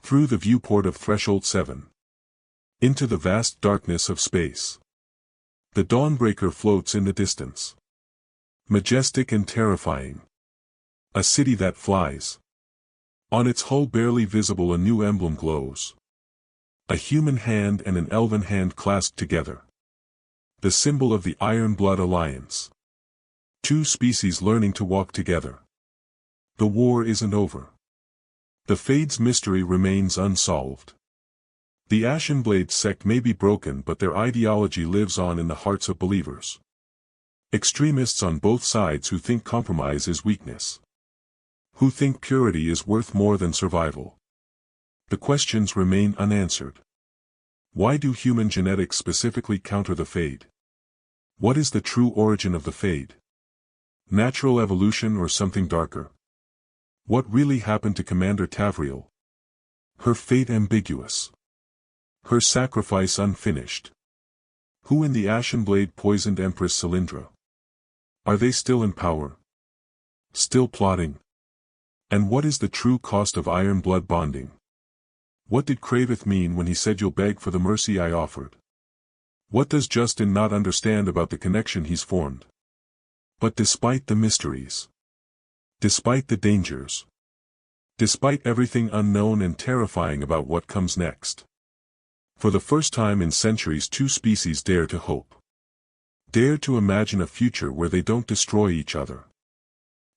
Through the viewport of Threshold 7. Into the vast darkness of space. The Dawnbreaker floats in the distance. Majestic and terrifying. A city that flies. On its hull barely visible a new emblem glows. A human hand and an elven hand clasped together. The symbol of the Iron Blood Alliance. Two species learning to walk together. The war isn't over. The Fade's mystery remains unsolved. The Ashenblade sect may be broken, but their ideology lives on in the hearts of believers. Extremists on both sides who think compromise is weakness. Who think purity is worth more than survival. The questions remain unanswered. Why do human genetics specifically counter the Fade? What is the true origin of the Fade? Natural evolution or something darker? What really happened to Commander Tavriel? Her fate ambiguous. Her sacrifice unfinished. Who in the Ashenblade poisoned Empress Cylindra? Are they still in power? Still plotting? And what is the true cost of iron blood bonding? What did Kraveth mean when he said you'll beg for the mercy I offered? What does Justin not understand about the connection he's formed? But despite the mysteries, despite the dangers, despite everything unknown and terrifying about what comes next, for the first time in centuries two species dare to hope. Dare to imagine a future where they don't destroy each other.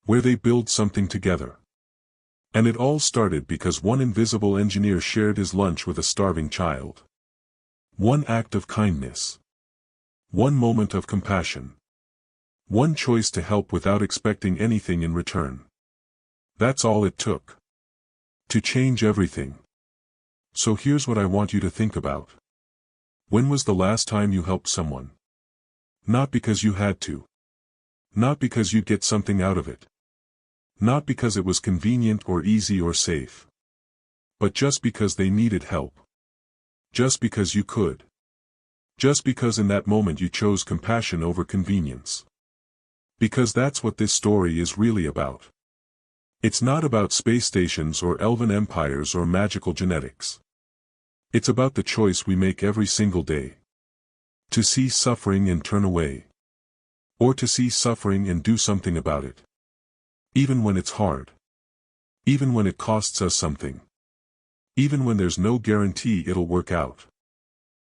Where they build something together. And it all started because one invisible engineer shared his lunch with a starving child. One act of kindness. One moment of compassion. One choice to help without expecting anything in return. That's all it took. To change everything. So here's what I want you to think about. When was the last time you helped someone? Not because you had to. Not because you'd get something out of it. Not because it was convenient or easy or safe. But just because they needed help. Just because you could. Just because in that moment you chose compassion over convenience. Because that's what this story is really about. It's not about space stations or elven empires or magical genetics. It's about the choice we make every single day. To see suffering and turn away. Or to see suffering and do something about it. Even when it's hard. Even when it costs us something. Even when there's no guarantee it'll work out.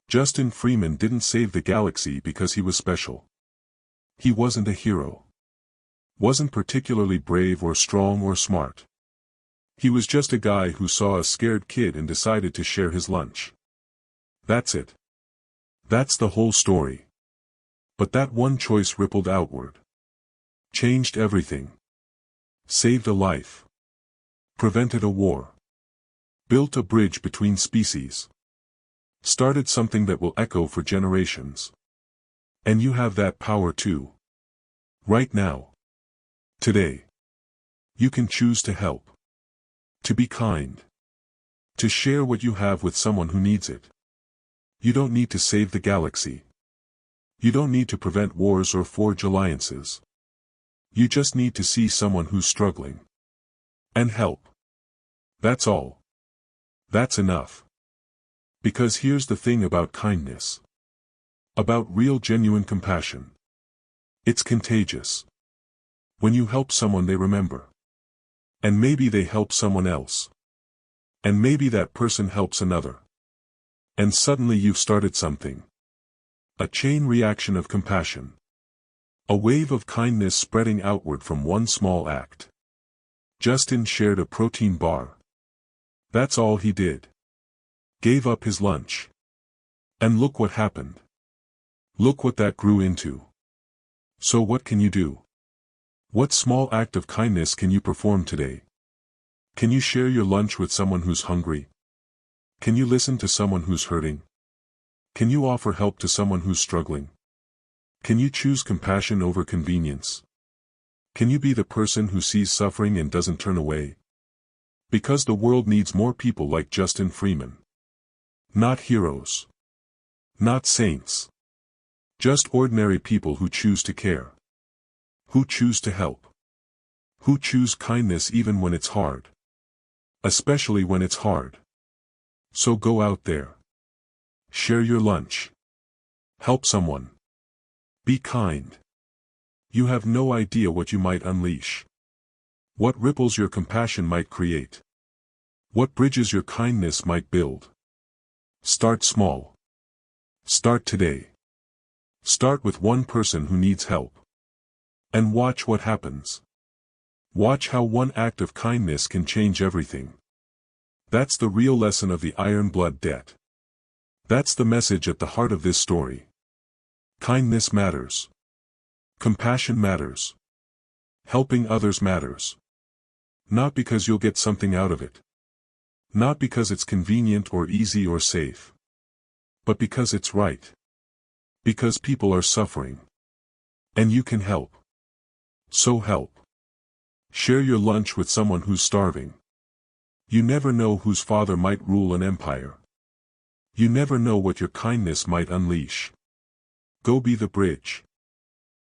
Justin Freeman didn't save the galaxy because he was special. He wasn't a hero. Wasn't particularly brave or strong or smart. He was just a guy who saw a scared kid and decided to share his lunch. That's it. That's the whole story. But that one choice rippled outward. Changed everything. Saved a life. Prevented a war. Built a bridge between species. Started something that will echo for generations. And you have that power too. Right now. Today. You can choose to help. To be kind. To share what you have with someone who needs it. You don't need to save the galaxy. You don't need to prevent wars or forge alliances. You just need to see someone who's struggling. And help. That's all. That's enough. Because here's the thing about kindness. About real genuine compassion. It's contagious. When you help someone they remember. And maybe they help someone else. And maybe that person helps another. And suddenly you've started something. A chain reaction of compassion. A wave of kindness spreading outward from one small act. Justin shared a protein bar. That's all he did. Gave up his lunch. And look what happened. Look what that grew into. So what can you do? What small act of kindness can you perform today? Can you share your lunch with someone who's hungry? Can you listen to someone who's hurting? Can you offer help to someone who's struggling? Can you choose compassion over convenience? Can you be the person who sees suffering and doesn't turn away? Because the world needs more people like Justin Freeman. Not heroes. Not saints. Just ordinary people who choose to care. Who choose to help. Who choose kindness even when it's hard. Especially when it's hard. So go out there. Share your lunch. Help someone. Be kind. You have no idea what you might unleash. What ripples your compassion might create. What bridges your kindness might build. Start small. Start today. Start with one person who needs help. And watch what happens. Watch how one act of kindness can change everything. That's the real lesson of the Iron Blood debt. That's the message at the heart of this story. Kindness matters. Compassion matters. Helping others matters. Not because you'll get something out of it. Not because it's convenient or easy or safe. But because it's right. Because people are suffering. And you can help. So help. Share your lunch with someone who's starving. You never know whose father might rule an empire. You never know what your kindness might unleash. Go be the bridge.